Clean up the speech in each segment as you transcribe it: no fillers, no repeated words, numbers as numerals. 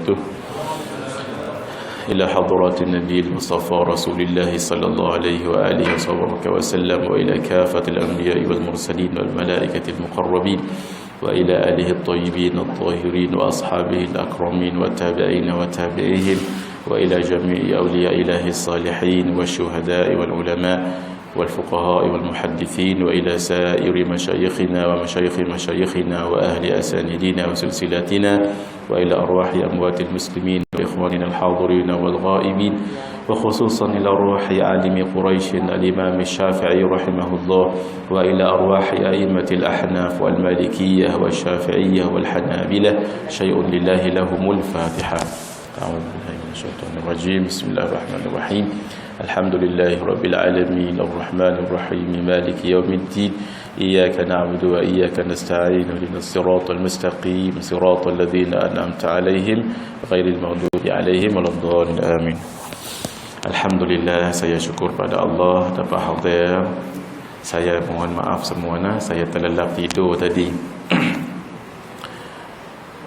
وبركاته. إلى حضرات النبي المصطفى رسول الله صلى الله عليه وآله وسلم وإلى كافة الأنبياء والمرسلين والملائكة المقربين وإلى آله الطيبين الطاهرين وأصحابه الأكرمين والتابعين وتابعيهم وإلى جميع أولياء الله الصالحين والشهداء والعلماء والفقهاء والمحدثين وإلى سائر مشايخنا ومشايخ مشايخنا وأهل أسانيدنا وسلسلاتنا وإلى أرواح أموات المسلمين وإخواننا الحاضرين والغائبين وخصوصا إلى أرواح عالم قريش الإمام الشافعي رحمه الله وإلى أرواح أئمة الأحناف والمالكية والشافعية والحنابلة شيء لله لهم الفاتحة. أعوذ بالله من الشيطان الرجيم. بسم الله الرحمن الرحيم. الحمد لله رب العالمين الرحمن الرحيم مالك يوم الدين إياك نعبد وإياك نستعين اهدنا الصراط المستقيم صراط الذين أنعمت عليهم غير المغضوب عليهم ولا الضالين آمين. Alhamdulillah, saya syukur pada Allah dapat hadir. Saya mohon maaf semua, saya terlelap tidur tadi.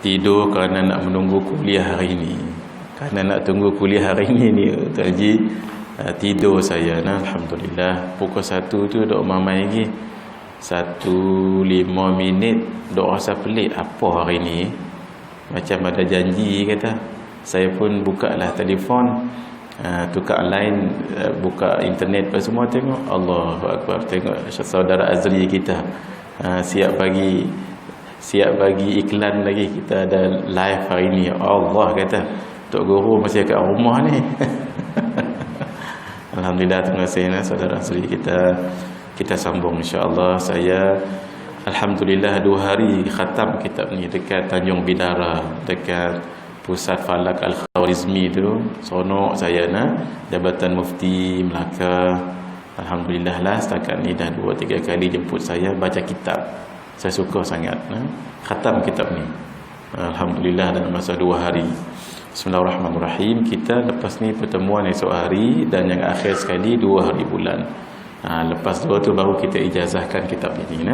Tidur kerana nak menunggu kuliah hari ini. Kerana nak tunggu kuliah hari ini ni tadi tidur saya. Alhamdulillah, pukul 1 tu dok mamai lagi. 1:05 dok rasa pelik apa hari ni. Macam ada janji kata. Saya pun buka lah telefon, tukar line, buka internet apa semua, tengok Allahu Akbar, tengok saudara Azri kita siap bagi iklan lagi, kita ada live hari ni. Allah kata Tok Guru masih kat rumah ni. Alhamdulillah, terima kasih saudara Azri kita sambung insya-Allah. Saya alhamdulillah 2 hari khatam kitab ni dekat Tanjung Bidara, dekat Pusat Falak Al-Khawarizmi tu. Sonok saya Jabatan Mufti Melaka. Alhamdulillah lah, setakat ni dah 2-3 kali jemput saya baca kitab. Saya suka sangat khatam kitab ni. Alhamdulillah dalam masa 2 hari. Bismillahirrahmanirrahim. Kita lepas ni pertemuan esok hari dan yang akhir sekali 2 hari bulan. Lepas 2 tu baru kita ijazahkan kitab ini.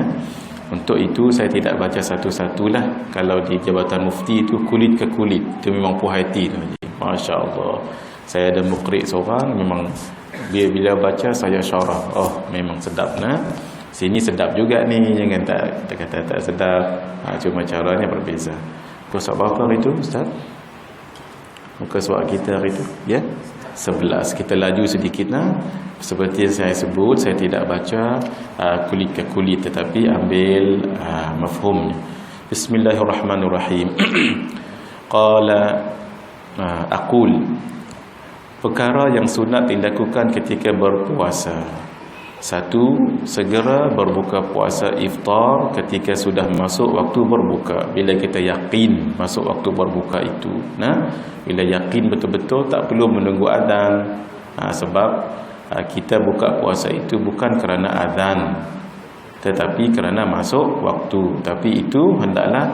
Untuk itu saya tidak baca satu-satulah. Kalau di Jabatan Mufti itu kulit ke kulit, itu memang puas hati tu. Masya Allah. Saya ada muqri seorang, memang bila baca saya syarah, oh memang sedap sini sedap juga ni, jangan tak kata tak sedap. Cuma caranya berbeza. Muka surat berapa hari tu Ustaz? Muka surat kita hari tu ya 11. Kita laju sedikit seperti yang saya sebut, saya tidak baca kulit ke kulit, tetapi ambil mafhumnya. Bismillahirrahmanirrahim. Qala aqul, perkara yang sunat dilakukan ketika berpuasa. 1. Segera berbuka puasa iftar ketika sudah masuk waktu berbuka. Bila kita yakin masuk waktu berbuka itu, bila yakin betul-betul, tak perlu menunggu azan. Sebab kita buka puasa itu bukan kerana azan, tetapi kerana masuk waktu. Tapi itu hendaklah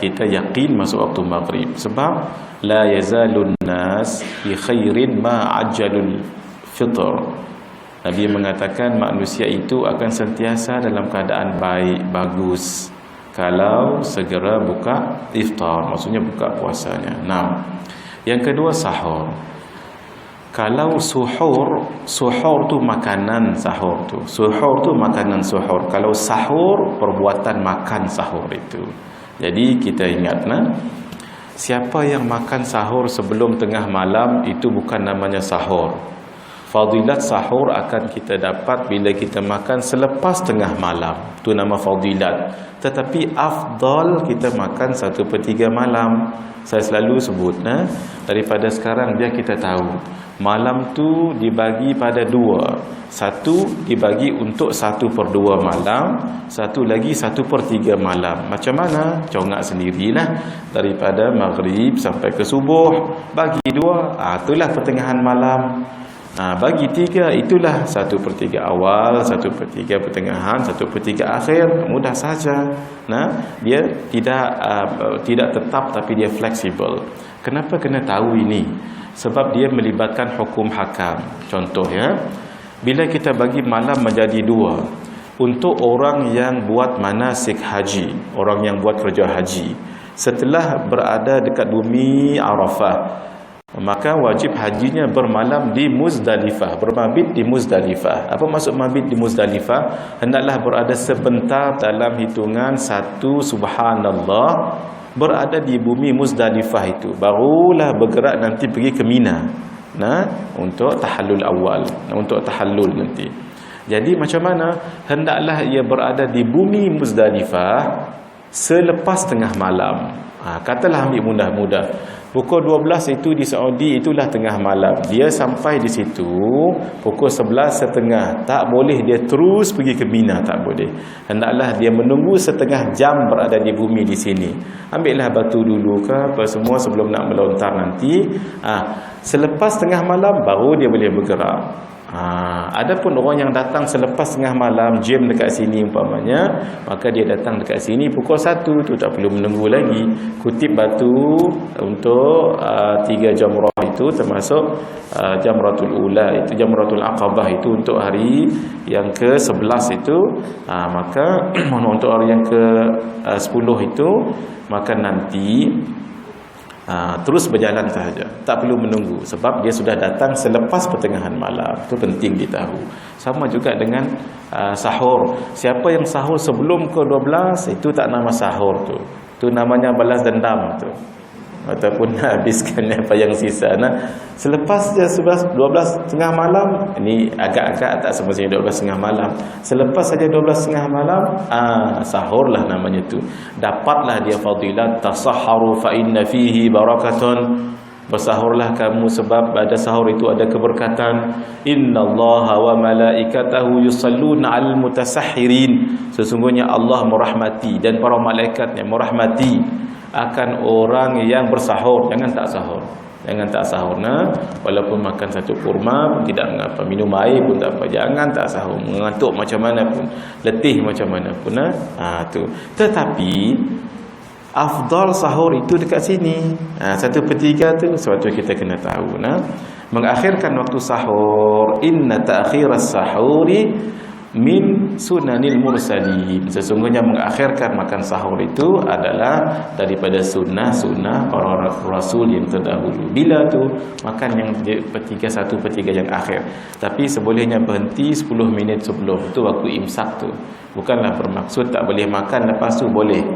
kita yakin masuk waktu maghrib. Sebab la yazalun nas bi khairin ma ajjalul fitr. Nabi mengatakan manusia itu akan sentiasa dalam keadaan baik, bagus kalau segera buka iftar, maksudnya buka puasanya. Yang kedua, sahur. Kalau suhur tu makanan sahur tu. Suhur tu makanan suhur. Kalau sahur, perbuatan makan sahur itu. Jadi kita ingat siapa yang makan sahur sebelum tengah malam, itu bukan namanya sahur. Fadilat sahur akan kita dapat bila kita makan selepas tengah malam. Itu nama fadilat. Tetapi afdal kita makan 1/3 malam. Saya selalu sebut daripada sekarang biar kita tahu. Malam tu dibagi pada 2. Satu dibagi untuk 1/2 malam, satu lagi 1/3 malam. Macam mana? Congak sendirilah. Daripada maghrib sampai ke subuh, bagi 2, itulah pertengahan malam. Bagi 3, itulah 1/3 awal, 1/3 pertengahan, 1/3 akhir. Mudah saja. Dia tidak tetap, tapi dia fleksibel. Kenapa kena tahu ini? Sebab dia melibatkan hukum hakam. Contoh bila kita bagi malam menjadi 2, untuk orang yang buat manasik haji, orang yang buat kerja haji, setelah berada dekat bumi Arafah, maka wajib hajinya bermalam di Muzdalifah, bermabit di Muzdalifah. Apa maksud mabit di Muzdalifah? Hendaklah berada sebentar dalam hitungan 1 subhanallah, berada di bumi Muzdalifah itu, barulah bergerak nanti pergi ke Mina, untuk tahallul awal, untuk tahallul nanti. Jadi macam mana? Hendaklah ia berada di bumi Muzdalifah selepas tengah malam. Katalah ambil mudah-mudah, pukul 12 itu di Saudi itulah tengah malam. Dia sampai di situ pukul 11.30. Tak boleh dia terus pergi ke Mina, tak boleh. Hendaklah dia menunggu setengah jam berada di bumi di sini. Ambillah batu dulu ke apa semua sebelum nak melontar nanti. Selepas tengah malam baru dia boleh bergerak. Adapun orang yang datang selepas tengah malam, jam dekat sini umpamanya, maka dia datang dekat sini pukul 1 tu, tak perlu menunggu lagi. Kutip batu untuk 3 jamrah itu, termasuk jamratul ula itu, jamratul aqabah itu untuk hari yang ke-11 itu, maka untuk hari yang ke-10 itu, maka nanti terus berjalan sahaja, tak perlu menunggu, sebab dia sudah datang selepas pertengahan malam. Itu penting ditahu. Sama juga dengan sahur. Siapa yang sahur sebelum ke-12 itu tak nama sahur tu. Tu namanya balas dendam tu, ataupun habiskan apa yang sisa. Selepas dia 12 tengah malam, ini agak-agak tak semestinya 12 tengah malam. Selepas saja 12 tengah malam, sahurlah namanya tu. Dapatlah dia fadilat tasahharu fa inna fihi barakatun. Bersahurlah kamu sebab pada sahur itu ada keberkatan. Innallaha wa malaikatahu yusalluna 'alal mutasahhirin. Sesungguhnya Allah merahmati dan para malaikatnya merahmati akan orang yang bersahur. Jangan tak sahur. Jangan tak sahur. Walaupun makan satu kurma pun tidak mengapa, minum air pun tak apa. Jangan tak sahur. Mengantuk macam mana pun, letih macam mana pun. Tu. Tetapi afdal sahur itu dekat sini. 1/3 tu suatu kita kena tahu. Mengakhirkan waktu sahur, inna ta'khiras sahuri min sunanil mursalin. Sesungguhnya mengakhirkan makan sahur itu adalah daripada sunnah-sunnah para rasul yang terdahulu. Bila tu? Makan yang 1/3 yang akhir. Tapi sebolehnya berhenti 10 minit sebelum. Itu waktu imsak tu. Bukanlah bermaksud tak boleh makan lepas tu, boleh.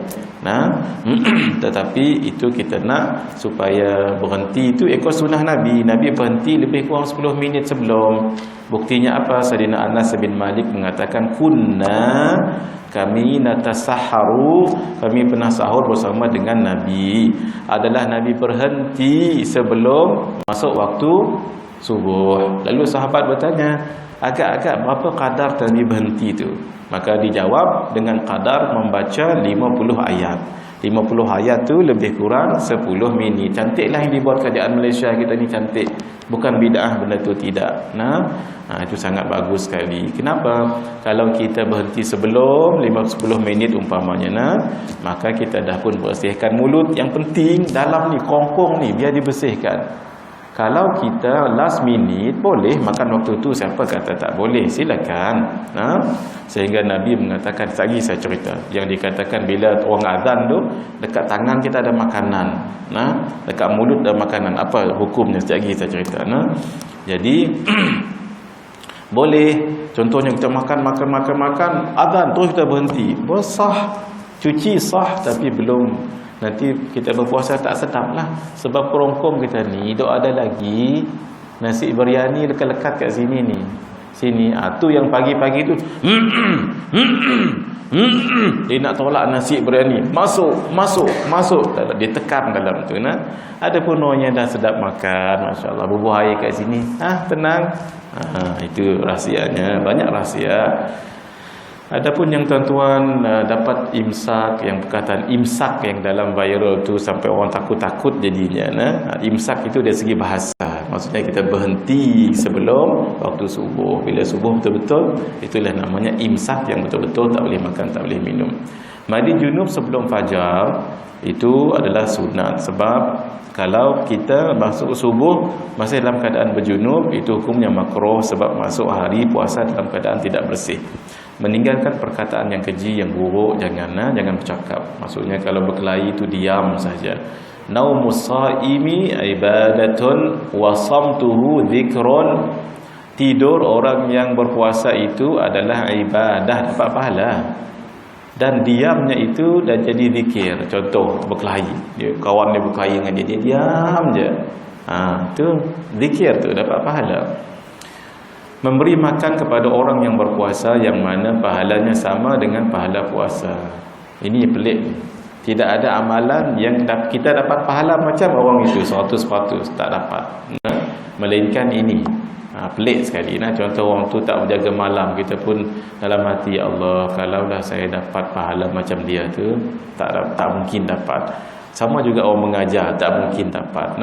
Tetapi itu kita nak supaya berhenti itu ikut sunnah Nabi. Nabi berhenti lebih kurang 10 minit sebelum. Buktinya apa? Sayyidina Anas bin Malik mengatakan, kunna, kami natasahharu, kami pernah sahur bersama dengan Nabi. Adalah Nabi berhenti sebelum masuk waktu subuh. Lalu sahabat bertanya, agak-agak berapa kadar Nabi berhenti tu? Maka dijawab dengan kadar membaca 50 ayat. 50 ayat tu lebih kurang 10 minit. Cantiklah yang dibuat kerajaan Malaysia kita ni, cantik. Bukan bid'ah benda tu, tidak. Itu sangat bagus sekali. Kenapa? Kalau kita berhenti sebelum 10 minit umpamanya, maka kita dah pun bersihkan mulut. Yang penting dalam ni kongkong ni biar dibersihkan. Kalau kita last minute, boleh makan waktu tu. Siapa kata tak boleh? Silakan. Sehingga Nabi mengatakan, lagi saya cerita, yang dikatakan bila orang azan tu, dekat tangan kita ada makanan, dekat mulut ada makanan. Apa hukumnya? Sekejap lagi saya cerita. Jadi boleh. Contohnya kita makan, azan terus kita berhenti, bersah, cuci sah, tapi belum. Nanti kita berpuasa tak sedap lah. Sebab kerongkong kita ni dok ada lagi nasi biryani lekat-lekat kat sini ni. Sini. Tu yang pagi-pagi tu dia nak tolak nasi biryani. Masuk. Dia tekan dalam tu. Ada pun orang yang dah sedap makan, masya-Allah, bubuh air kat sini. Tenang. Itu rahsianya. Banyak rahsia. Adapun yang tuan-tuan dapat imsak, yang perkataan imsak yang dalam viral tu sampai orang takut-takut jadinya. Imsak itu dari segi bahasa, maksudnya kita berhenti sebelum waktu subuh. Bila subuh betul-betul, itulah namanya imsak, yang betul-betul tak boleh makan, tak boleh minum. Mandi junub sebelum fajar itu adalah sunat. Sebab kalau kita masuk subuh masih dalam keadaan berjunub, itu hukumnya makruh sebab masuk hari puasa dalam keadaan tidak bersih. Meninggalkan perkataan yang keji, yang buruk, jangan bercakap. Maksudnya kalau berkelahi itu diam saja. Naumus saimi ibadatun wa samtuhu dzikrun. Tidur orang yang berpuasa itu adalah ibadah, dapat pahala. Dan diamnya itu dah jadi zikir. Contoh berkelahi, kawan dia berkelahi dengan dia diam je. Tu zikir tu dapat pahala. Memberi makan kepada orang yang berpuasa yang mana pahalanya sama dengan pahala puasa. Ini pelik. Tidak ada amalan yang kita dapat pahala macam orang itu 100% tak dapat. Melainkan ini. Pelik sekali. Contoh orang tu tak berjaga malam, kita pun dalam hati, ya Allah, kalaulah saya dapat pahala macam dia tu, tak mungkin dapat. Sama juga orang mengajar, tak mungkin dapat.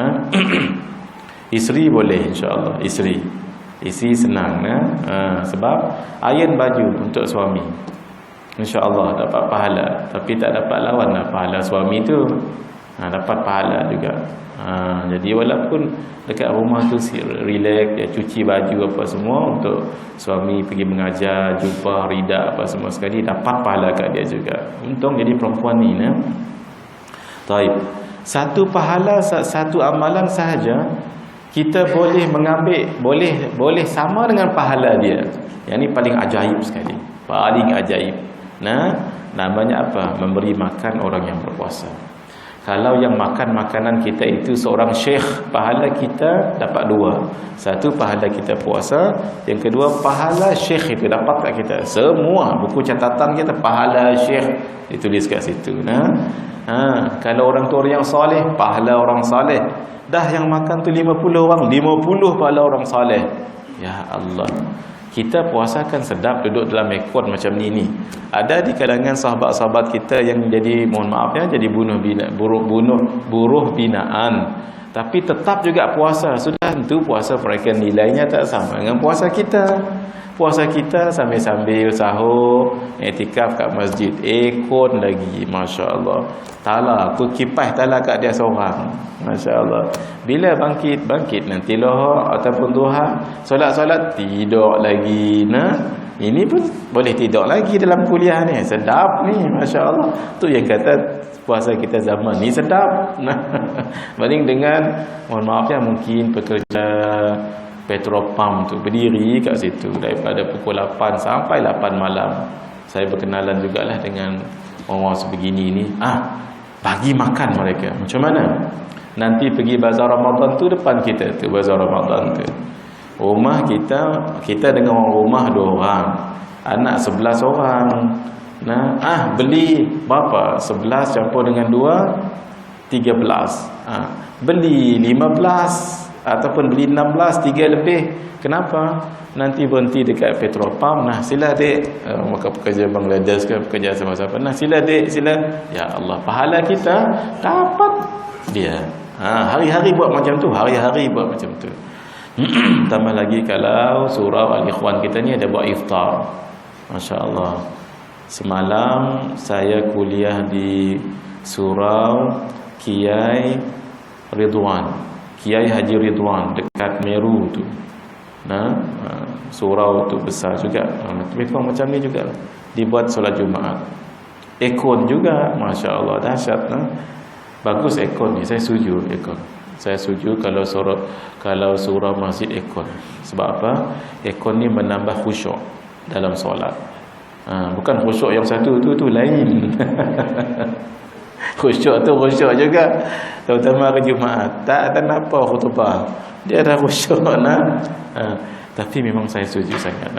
Isteri boleh, insya-Allah. Isteri senang, sebab iron baju untuk suami, insya-Allah dapat pahala. Tapi tak dapat lawan pahala suami tu. Dapat pahala juga. Jadi walaupun dekat rumah tu relax, dia cuci baju apa semua, untuk suami pergi mengajar, jumpa rida apa semua sekali, dapat pahala kat dia juga. Untung jadi perempuan ni. Taib. Satu pahala, satu amalan sahaja kita boleh mengambil, boleh sama dengan pahala dia. Yang ni paling ajaib sekali. Paling ajaib. Namanya apa? Memberi makan orang yang berpuasa. Kalau yang makan makanan kita itu seorang syekh, pahala kita dapat 2. Satu, pahala kita puasa. Yang kedua, pahala syekh itu dapat kat kita. Semua buku catatan kita pahala syekh ditulis kat situ. Kalau orang tu orang yang soleh, pahala orang soleh. Dah yang makan tu 50 orang, 50 pahala orang soleh. Ya Allah. Kita puasa kan sedap, duduk dalam ekor macam ni. Ada di kalangan sahabat-sahabat kita yang jadi, mohon maaf ya, jadi buruh binaan. Tapi tetap juga puasa. Sudah tentu puasa mereka nilainya tak sama dengan puasa kita. Puasa kita sambil-sambil sahur, iktikaf kat masjid. Ekor lagi, Masya Allah. Tala, aku kipas tala kat dia seorang. Masya Allah. Bila bangkit nanti lohar ataupun duha, solat tidur lagi. Ini pun boleh tidur lagi dalam kuliah ni. Sedap ni, Masya Allah. Tu yang kata puasa kita zaman ni sedap. Banding dengan, mohon maaf ya, mungkin pekerja Petropam tu berdiri kat situ daripada pukul 8 sampai 8 malam. Saya berkenalan jugalah dengan orang-orang sebegini ni. Bagi makan mereka. Macam mana? Nanti pergi bazar Ramadan tu depan kita tu, bazar Ramadan tu. Rumah kita dengan orang rumah 2 orang. Anak 11 orang. Beli berapa? 11 campur dengan 2, 13. Beli 15 ataupun beli 16, 3 lebih. Kenapa? Nanti berhenti dekat Petropam. Sila dek, maka pekerja Bangladesh ke, pekerja sama-sama. Sila dek, sila. Ya Allah, pahala kita dapat dia. Hari-hari buat macam tu, hari-hari buat macam tu. Tambah lagi kalau surau Al-Ikhwan kita ni ada buat iftar. Masya Allah. Semalam saya kuliah di surau Kiai Haji Ridwan dekat Meru tu. Surau tu besar juga. Lebih kurang macam ni juga. Dibuat solat Jumaat. Ekon juga, Masya Allah, dahsyat. Bagus ekon ni, saya setuju ekon. Saya setuju kalau surau masjid ekon. Sebab apa? Ekon ni menambah khusyuk dalam solat. Bukan khusyuk yang satu tu lain. Khusyuk tu khusyuk juga, terutama hari Jumaat. Tak ada apa khutbah, dia ada khusyuk. Tapi memang saya setuju sangat.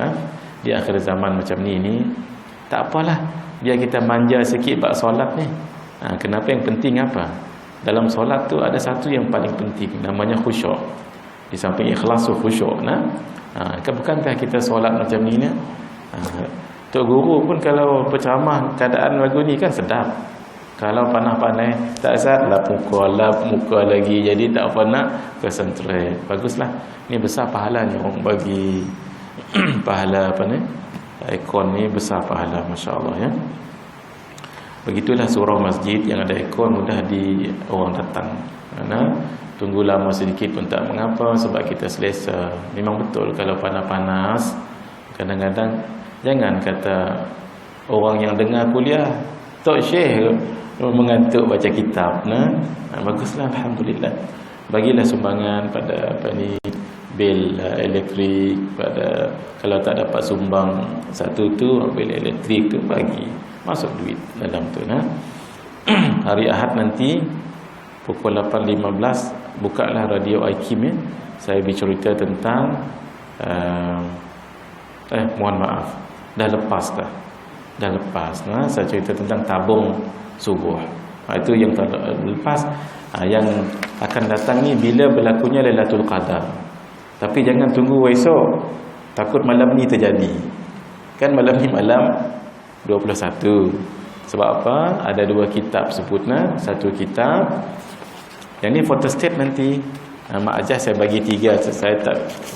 Di akhir zaman macam ni tak apalah, biar kita manja sikit bab solat ni. Kenapa yang penting apa? Dalam solat tu ada satu yang paling penting, namanya khusyuk. Di samping ikhlas tu khusyuk. Bukankah kita solat macam ni? Tok Guru pun kalau berceramah keadaan lagu ni kan sedap. Kalau panas-panas tak lap muka lagi, jadi tak apa nak concentrate. Baguslah. Ni besar pahala ni orang bagi. Pahala apa ni? Ekon ni besar pahala, Masya-Allah ya. Begitulah surau masjid yang ada ekon, mudah orang datang. Tunggu lama sedikit pun tak mengapa, sebab kita selesa. Memang betul kalau panas-panas kadang-kadang Jangan kata orang yang dengar kuliah, Tok Syekh mengantuk baca kitab. Baguslah, alhamdulillah. Bagilah sumbangan pada bil elektrik, pada kalau tak dapat sumbang satu tu, bil elektrik tu bagi, masuk duit dalam tu. Hari Ahad nanti pukul 8.15 bukalah radio IKIM ya. Saya bercerita tentang mohon maaf, dah lepas. Saya cerita tentang tabung subuh. Itu yang lepas. Yang akan datang ni bila berlakunya Lailatul Qadar. Tapi jangan tunggu esok, takut malam ni terjadi. Kan malam ni malam 21. Sebab apa? Ada 2 kitab sebutnya. Satu kitab, yang ni photostat nanti. Mak Ajah saya bagi 3. Saya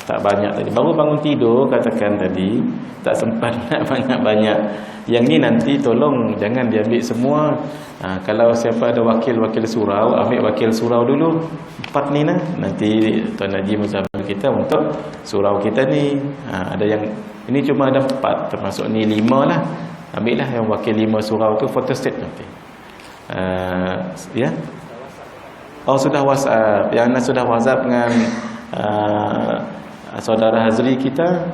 tak banyak tadi. Baru bangun tidur katakan tadi, tak sempat nak banyak-banyak. Yang ni nanti tolong jangan diambil semua. Kalau siapa ada wakil surau, ambil wakil surau dulu 4 ni nanti Tuan Haji Muzamil kita untuk surau kita ni. Ada yang ini cuma ada 4, termasuk ni 5 lah. Ambil lah yang wakil 5 surau tu photostat nanti. Ya. Oh, sudah WhatsApp. Yang sudah WhatsApp dengan saudara Hazri kita,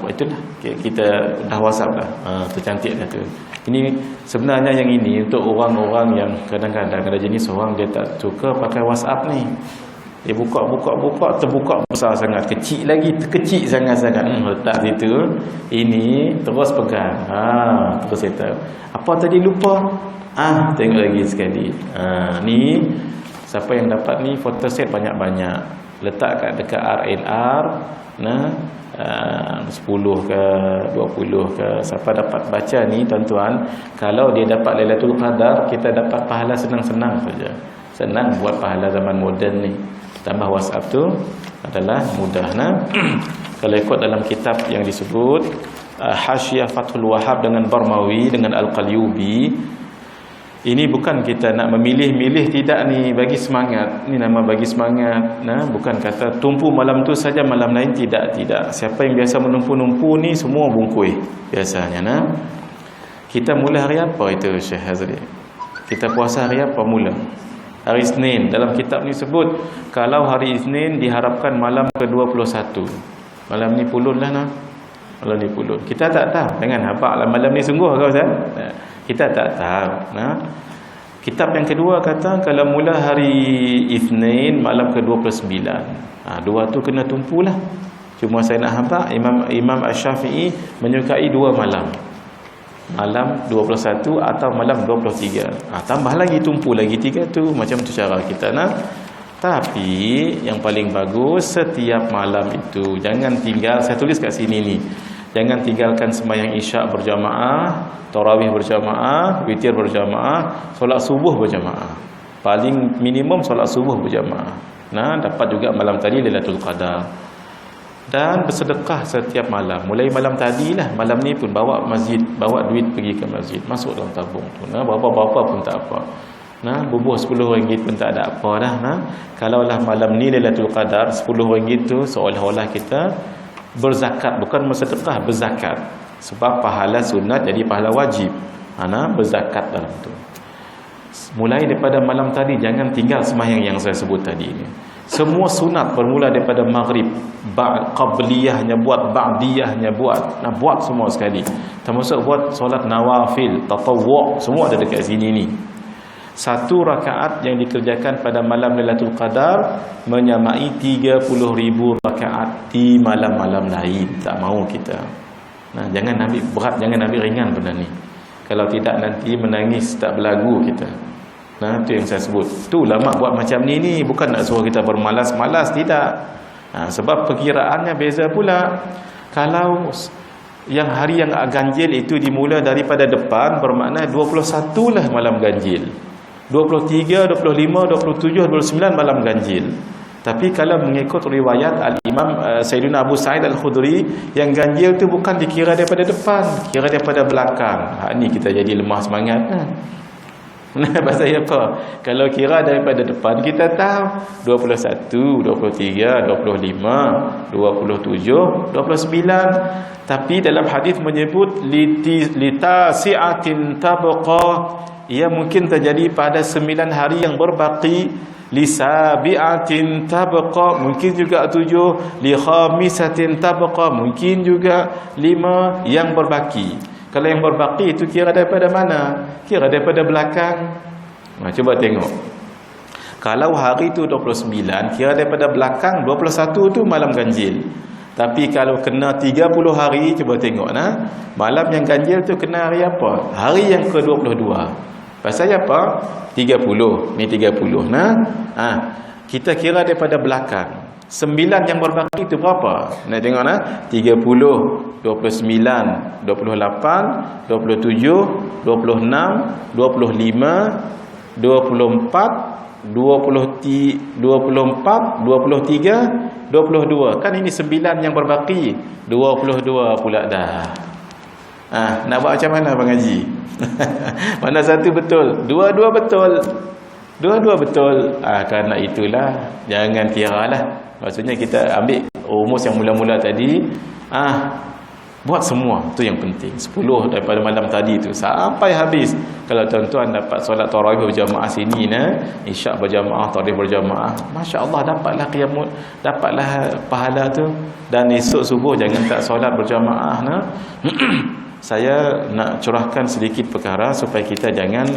itulah kita dah WhatsApp dah. Tercantik dah tu. Ini sebenarnya yang ini untuk orang-orang yang kadang-kadang ada jenis orang dia tak suka pakai WhatsApp ni. Dia buka terbuka besar sangat, kecil lagi, terkecil sangat-sangat. Letak situ. Ini terus pegang. Terus saya apa tadi lupa? Tengok lagi sekali. Ni siapa yang dapat ni photostat banyak-banyak. Letak kat dekat RNR 10 ke 20 ke. Siapa dapat baca ni tuan-tuan, kalau dia dapat Lailatul Qadar, kita dapat pahala senang-senang saja. Senang buat pahala zaman moden ni. Tambah WhatsApp tu adalah mudah. Kalau ikut dalam kitab yang disebut Hasyiah Fathul Wahhab dengan Barmawi dengan Al-Qalyubi, ini bukan kita nak memilih-milih, tidak ni, bagi semangat. Ni nama bagi semangat. Bukan kata tumpu malam tu saja, malam lain tidak. Siapa yang biasa menumpu-numpu ni semua bungkui biasanya. Kita mula hari apa itu Syekh Hazri? Kita puasa hari apa mula? Hari Isnin. Dalam kitab ni sebut kalau hari Isnin diharapkan malam ke-21. Malam ni pulun lah Malam ni pulun. Kita tak tahu. Jangan habaq lah malam ni sungguh kau Ustaz. Kita tak tahu. Kitab yang kedua kata kalau mula hari Isnin malam ke-29. Dua tu kena tumpulah. Cuma saya nak habaq Imam Asy-Syafi'i menyukai 2 malam. Malam 21 atau malam 23. Tambah lagi, tumpu lagi 3 tu. Macam tu cara kita nak. Tapi yang paling bagus setiap malam itu jangan tinggal. Saya tulis kat sini ni. Jangan tinggalkan sembahyang Isyak berjamaah, tarawih berjamaah, witir berjamaah, solat subuh berjamaah. Paling minimum solat subuh berjamaah. Dapat juga malam tadi Lailatul Qadar. Dan bersedekah setiap malam. Mulai malam tadilah, malam ni pun bawa masjid, bawa duit pergi ke masjid, masuk dalam tabung tu. Berapa-berapa pun tak apa. Bubuh RM10 pun tak ada apa dah. Kalaulah malam ni Lailatul Qadar, RM10 tu seolah-olah kita berzakat, bukan bersedekah, berzakat. Sebab pahala sunat jadi pahala wajib. Berzakat dalam tu. Mulai daripada malam tadi jangan tinggal sembahyang yang saya sebut tadi ni. Semua sunat bermula daripada maghrib, qabliyahnya buat, ba'diyahnya buat. Buat semua sekali. Termasuk buat solat nawafil, tatawwu', semua ada dekat sini ni. 1 rakaat yang dikerjakan pada malam Lailatul Qadar menyamai 30,000 rakaat di malam-malam lain. Tak mahu kita. Jangan ambil berat, jangan ambil ringan benda ni. Kalau tidak nanti menangis tak berlagu kita. Itu yang saya sebut. Tu ulama buat macam ni bukan nak suruh kita bermalas-malas, tidak. Sebab perkiraannya beza pula. Kalau yang hari yang ganjil itu dimula daripada depan, bermakna 21 lah malam ganjil. 23, 25, 27, 29 malam ganjil. Tapi kalau mengikut riwayat Al-Imam Sayyidina Abu Sa'id Al-Khudri, yang ganjil tu bukan dikira daripada depan, kira daripada belakang. Ni kita jadi lemah semangat. Pasal apa? Kalau kira daripada depan kita tahu 21, 23, 25, 27, 29. Tapi dalam hadis menyebut litasi'atin tabqa, ia mungkin terjadi pada 9 hari yang berbaki. Lisabi'atin tabqa, mungkin juga 7. Likhamisatin tabqa, mungkin juga 5 yang berbaki. Kalau yang berbaki itu kira daripada mana? Kira daripada belakang. Cuba tengok. Kalau hari itu 29, kira daripada belakang 21 tu malam ganjil. Tapi kalau kena 30 hari, cuba tengok malam yang ganjil tu kena hari apa? Hari yang ke-22. Pasal apa? 30. Ni 30 kita kira daripada belakang. 9 yang berbaki itu berapa? Nak tengok 30, 29, 28, 27, 26, 25, 24, 23, 22. Kan ini 9 yang berbaki. 22 pula dah. Nak buat macam mana Abang Haji? Mana satu betul? Dua-dua betul. Dua-dua betul. Kerana itulah jangan kiralah. Maksudnya kita ambil rumus yang mula-mula tadi. Buat semua, tu yang penting. 10 daripada malam tadi tu sampai habis. Kalau tuan-tuan dapat solat tarawih berjamaah sini isyak berjamaah, tarawih berjamaah, masya-Allah dapatlah qiyamul, dapatlah pahala tu. Dan esok subuh jangan tak solat berjamaah Saya nak curahkan sedikit perkara supaya kita jangan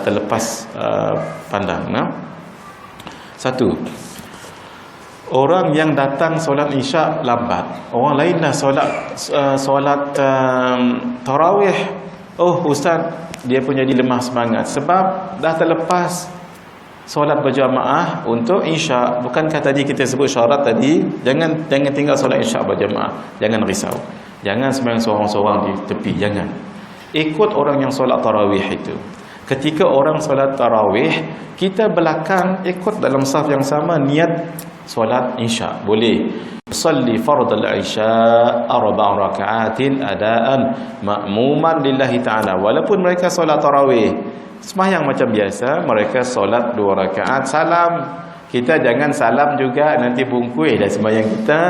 terlepas pandang. Satu, orang yang datang solat isyak lambat, orang lain dah solat tarawih, ustaz dia pun jadi lemah semangat sebab dah terlepas solat berjamaah untuk isyak. Bukankah tadi kita sebut syarat tadi, jangan tinggal solat isyak berjamaah. Jangan risau, jangan sembahyang seorang-seorang di tepi, jangan. Ikut orang yang solat tarawih itu. Ketika orang solat tarawih, kita belakang ikut dalam saf yang sama, niat solat isyak. Boleh. Salli fardal isya 4 raka'atin adaan ma'muman lillahi ta'ala. Walaupun mereka solat tarawih, sembahyang macam biasa, mereka solat 2 rakaat salam. Kita jangan salam juga nanti bungkui dah sembahyang kita.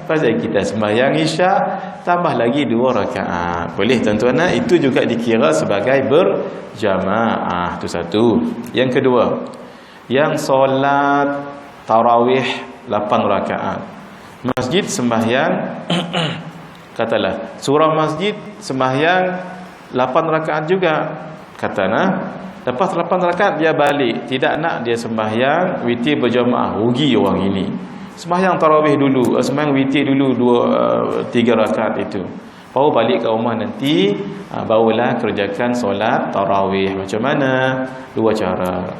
Pasal kita sembahyang isyak tambah lagi 2 rakaat. Boleh tuan-tuan, itu juga dikira sebagai berjamaah. Itu satu. Yang kedua, yang solat tarawih 8 rakaat. Masjid sembahyang katalah surah masjid sembahyang 8 rakaat juga. Lepas 8 rakaat dia balik, tidak nak dia sembahyang witir berjamaah, rugi orang ini. Sembahyang tarawih dulu, sembahyang witir dulu 2-3 rakaat itu. Baru balik ke rumah nanti, barulah kerjakan solat tarawih. Macam mana? 2 cara.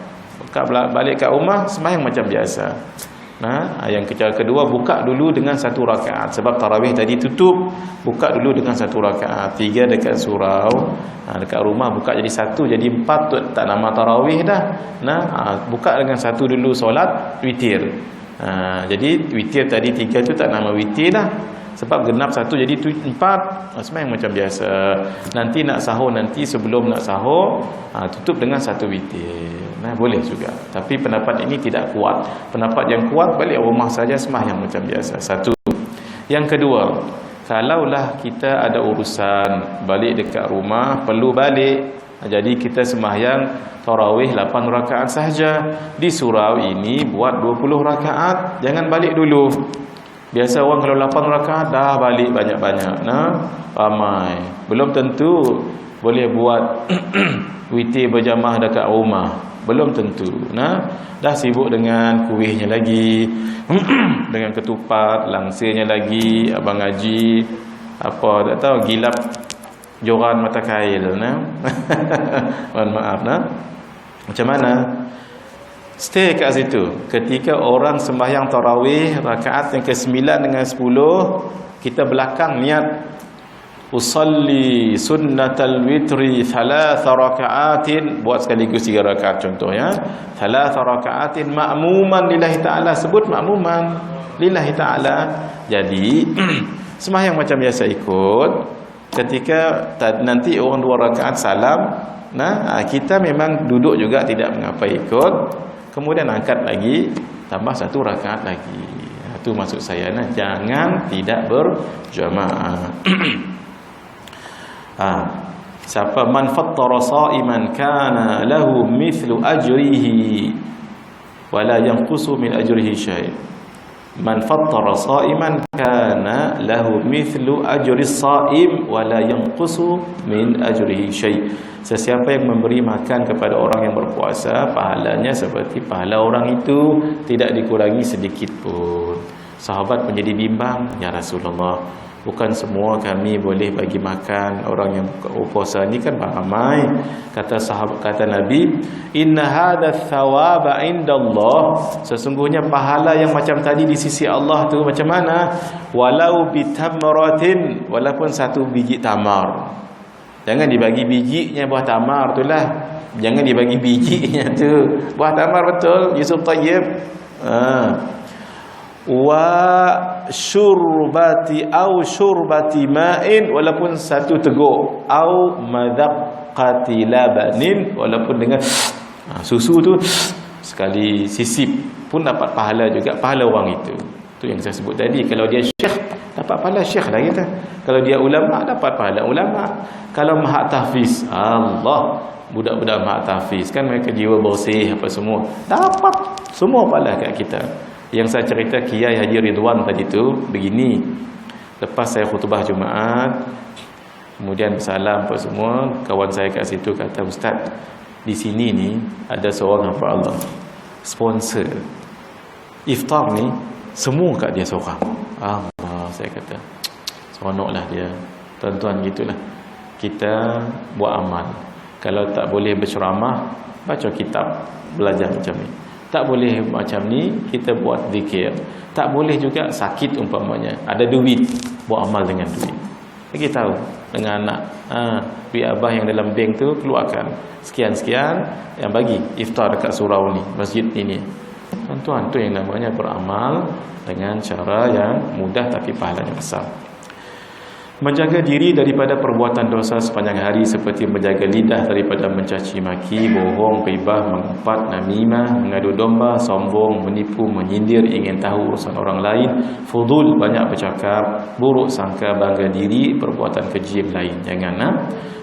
Balik kat rumah sembahyang macam biasa. Yang cara kedua, buka dulu dengan 1 rakaat. Sebab tarawih tadi tutup, buka dulu dengan 1 rakaat. 3 dekat surau, dekat rumah buka jadi 1, jadi 4 tak nama tarawih dah. Buka dengan 1 dulu solat witir. Jadi witir tadi 3 tu tak nama witir dah. Sebab genap 1 jadi 4. Sembahyang macam biasa. Nanti nak sahur, nanti sebelum nak sahur tutup dengan 1 witir. Boleh juga. Tapi pendapat ini tidak kuat. Pendapat yang kuat, balik rumah saja sembahyang macam biasa. Satu. Yang kedua, kalaulah kita ada urusan balik dekat rumah, perlu balik, jadi kita sembahyang tarawih 8 rakaat sahaja. Di surau ini buat 20 rakaat. Jangan balik dulu. Biasa orang kalau 8 rakaat dah balik banyak-banyak. Ramai. Belum tentu boleh buat witir berjamaah dekat rumah. Belum tentu. Dah sibuk dengan kuihnya lagi, dengan ketupat, langsirnya lagi, abang ngaji apa tak tahu, gilap joran mata kail. Mohon maaf. Macam mana? Stay kat situ. Ketika orang sembahyang tarawih rakaat yang ke-9 dengan 10, kita belakang niat usalli sunnatal witri 3 raka'atin, buat sekaligus 3 rakaat contohnya. 3 raka'atin ma'muman lillahi ta'ala, sebut ma'muman lillahi ta'ala. Jadi sembahyang macam biasa ikut. Ketika nanti orang 2 rakaat salam, kita memang duduk juga tidak mengapa ikut. Kemudian angkat lagi, tambah 1 rakaat lagi. Itu maksud saya, nah, jangan tidak berjamaah. Siapa man fattara sha'iman kana lahu mithlu ajrihi wala yanqusu min ajrihi syai'. Man fattara sha'iman kana lahu mithlu ajri shaim wala yanqusu min ajrihi syai'. Sesiapa yang memberi makan kepada orang yang berpuasa, pahalanya seperti pahala orang itu, tidak dikurangi sedikit pun. Sahabat menjadi bimbang, ya Rasulullah, bukan semua kami boleh bagi makan orang yang puasa ni kan ramai. Kata sahabat, kata Nabi, inna hadha thawaba indallah, sesungguhnya pahala yang macam tadi di sisi Allah tu macam mana? Walau bitamratin, walaupun satu biji tamar. Jangan dibagi bijinya buah tamar tu lah, jangan dibagi bijinya tu. Buah tamar betul, Yusuf Tayyib. Wa syurbati au syurbati ma'in, walaupun satu teguk, au madaqqati labanin, walaupun dengan susu tu sekali sisip pun dapat pahala juga, pahala orang itu. Itu yang saya sebut tadi. Kalau dia syekh, dapat pahala syekh lah kita. Kalau dia ulama, dapat pahala ulama. Kalau mahat tahfiz, Allah, budak-budak mahat tahfiz kan mereka jiwa bersih apa semua, dapat semua pahala kat kita. Yang saya cerita Kiai Haji Ridwan tadi tu begini, lepas saya khutbah Jumaat, kemudian bersalam apa semua, kawan saya kat situ kata, Ustaz, di sini ni ada seorang hamba Allah sponsor iftar ni, semua kat dia seorang. Allah, saya kata seronoklah dia. Tuan-tuan, gitulah kita buat amal. Kalau tak boleh berceramah, baca kitab, belajar macam ni. Tak boleh macam ni, kita buat zikir. Tak boleh juga sakit umpamanya, ada duit, buat amal dengan duit. Bagi tahu dengan anak, duit abah yang dalam bank tu keluarkan sekian-sekian, yang bagi iftar dekat surau ni, masjid ini. Tuan-tuan, tu yang namanya beramal dengan cara yang mudah tapi pahalanya besar. Menjaga diri daripada perbuatan dosa sepanjang hari seperti menjaga lidah daripada mencaci maki, bohong, ghibah, mengumpat, namimah, mengadu domba, sombong, menipu, menyindir, ingin tahu urusan orang lain, fudul, banyak bercakap, buruk sangka, bangga diri, perbuatan keji yang lain. Jangan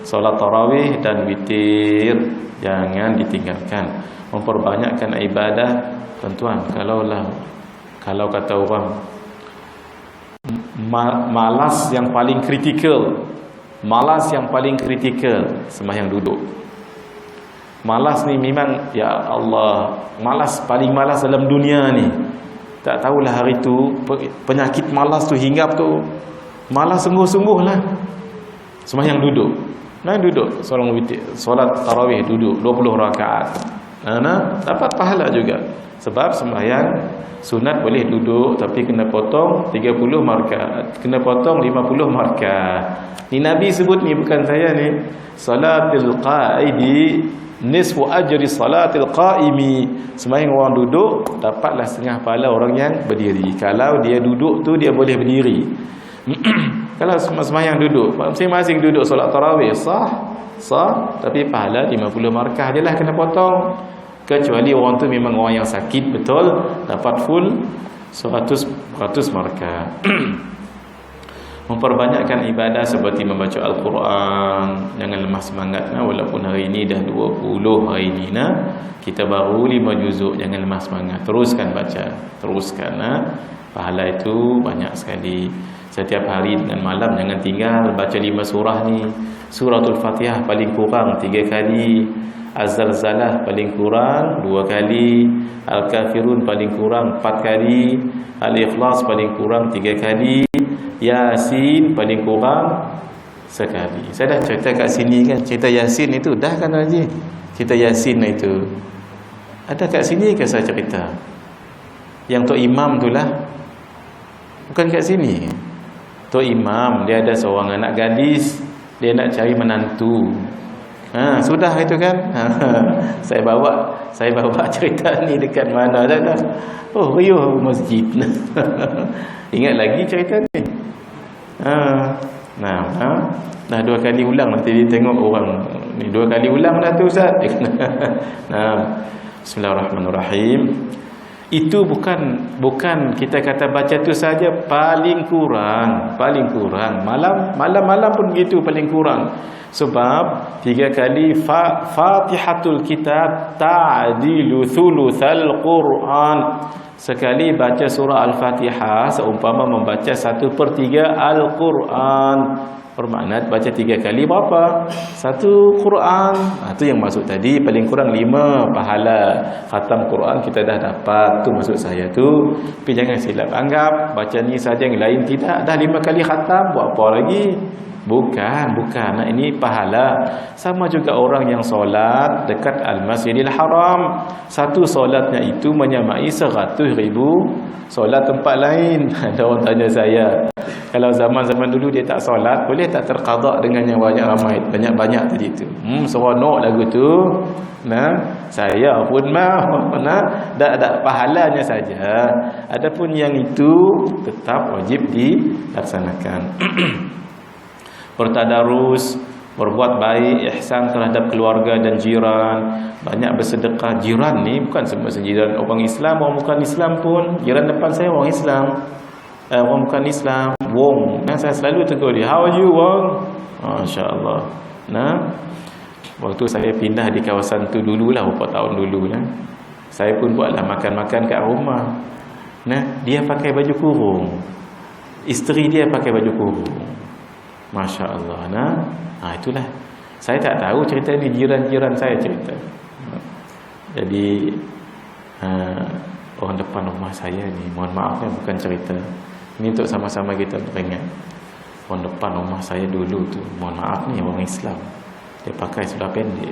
solat tarawih dan witir jangan ditinggalkan. Memperbanyakkan ibadah. Tuan-tuan, kalau kata orang malas yang paling kritikal, sembahyang duduk. Malas ni memang, ya Allah, paling malas dalam dunia ni. Tak tahulah hari tu penyakit malas tu hinggap tu, malas sungguh-sungguh lah. Sembahyang duduk. Duduk solat tarawih duduk 20 rakaat. Dapat pahala juga. Sebab sembahyang sunat boleh duduk, tapi kena potong 30 markah, kena potong 50 markah. Ni Nabi sebut ni, bukan saya ni. Salatul qaidi nisfu ajri salatil qaimi. Sembahyang orang duduk dapatlah setengah pahala orang yang berdiri. Kalau dia duduk tu dia boleh berdiri. Kalau sembahyang duduk, masing-masing duduk solat tarawih sah, tapi pahala 50 markah je lah kena potong. Kecuali orang tu memang orang yang sakit betul, dapat full 100 markah. Memperbanyakkan ibadah seperti membaca Al-Quran. Jangan lemah semangat, walaupun hari ini dah 20 hari ini, kita baru 5 juzuk. Jangan lemah semangat, teruskan baca, teruskan. Pahala itu banyak sekali. Setiap hari dengan malam jangan tinggal baca 5 surah ni. Suratul Fatihah paling kurang 3 kali, Az-Zalzalah paling kurang 2 kali, Al-Kafirun paling kurang 4 kali, Al-Ikhlas paling kurang 3 kali, Yasin paling kurang sekali. Saya dah cerita kat sini kan, cerita Yasin itu dah kan Haji? Cerita Yasin itu ada kat sini ke saya cerita? Yang Tok Imam tu lah, bukan kat sini. Tok Imam dia ada seorang anak gadis, dia nak cari menantu. Sudah itu kan. Saya bawa cerita ni dekat mana dah. Oh, riuh masjid. Ingat lagi cerita ni. Dah 2 kali ulang nanti dia tengok orang ni 2 kali ulang dah tu Ustaz. Bismillahirrahmanirrahim. Itu bukan kita kata baca tu saja, paling kurang malam pun begitu, paling kurang. Sebab 3 kali Fatihatul Kitab ta'dilu thuluthal Quran. Sekali baca surah Al-Fatihah seumpama membaca 1/3 Al-Quran. Bermakna baca 3 kali berapa? 1 Quran. Itu yang maksud tadi, paling kurang 5 pahala khatam Quran kita dah dapat. Tu maksud saya tu. Tapi jangan silap anggap baca ni saja, yang lain tidak. Dah 5 kali khatam, buat apa lagi? Bukan. Nah, ini pahala. Sama juga orang yang solat dekat Al-Masjidil Haram. Satu solatnya itu menyamai 100,000 solat tempat lain. Ada orang tanya saya, kalau zaman-zaman dulu dia tak solat, boleh tak terqadak dengan yang ramai banyak-banyak tadi tu? Seronok lagu tu. Nah, saya pun mau. Nah, dak pahalanya saja. Adapun yang itu tetap wajib dilaksanakan. Bertadarus, berbuat baik, ihsan terhadap keluarga dan jiran, banyak bersedekah. Jiran ni bukan semua jiran orang Islam, orang bukan Islam pun. Jiran depan saya orang Islam, orang bukan Islam, Wong. Nah, saya selalu tegur dia, how are you Wong? Masya-Allah. Nah, waktu saya pindah di kawasan tu dululah, beberapa tahun dulu lah, saya pun buatlah makan-makan kat rumah. Nah, dia pakai baju kurung, isteri dia pakai baju kurung. Masya Allah. Nah, itulah. Saya tak tahu cerita ni, jiran-jiran saya cerita. Jadi orang depan rumah saya ni, mohon maaf ya, bukan cerita. Ini untuk sama-sama kita beringat. Orang depan rumah saya dulu tu, mohon maaf ni, orang Islam. Dia pakai seluar pendek.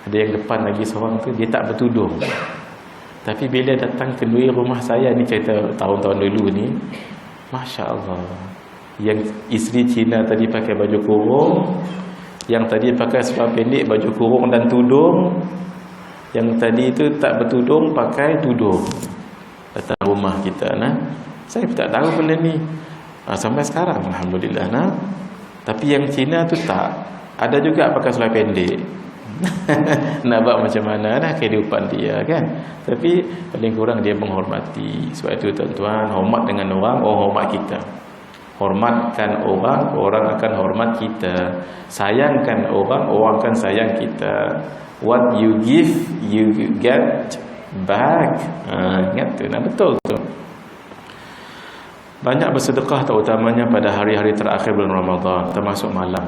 Ada yang depan lagi seorang tu, dia tak bertudung. Tapi bila datang kenduri rumah saya ni, cerita tahun-tahun dulu ni, Masya Allah, yang isteri Cina tadi pakai baju kurung, yang tadi pakai seluar pendek, baju kurung dan tudung, yang tadi itu tak bertudung, pakai tudung, datang rumah kita. Saya tak tahu benda ni sampai sekarang, Alhamdulillah. Tapi yang Cina tu tak, ada juga pakai seluar pendek. Nak buat macam mana dah kehidupan dia kan. Tapi paling kurang dia menghormati. Sebab itu tuan-tuan, hormat dengan orang hormat kita. Hormatkan orang, orang akan hormat kita. Sayangkan orang, orang akan sayang kita. What you give, you get back. Ingat tu, betul tu. Banyak bersedekah, terutamanya pada hari-hari terakhir bulan Ramadan, termasuk malam.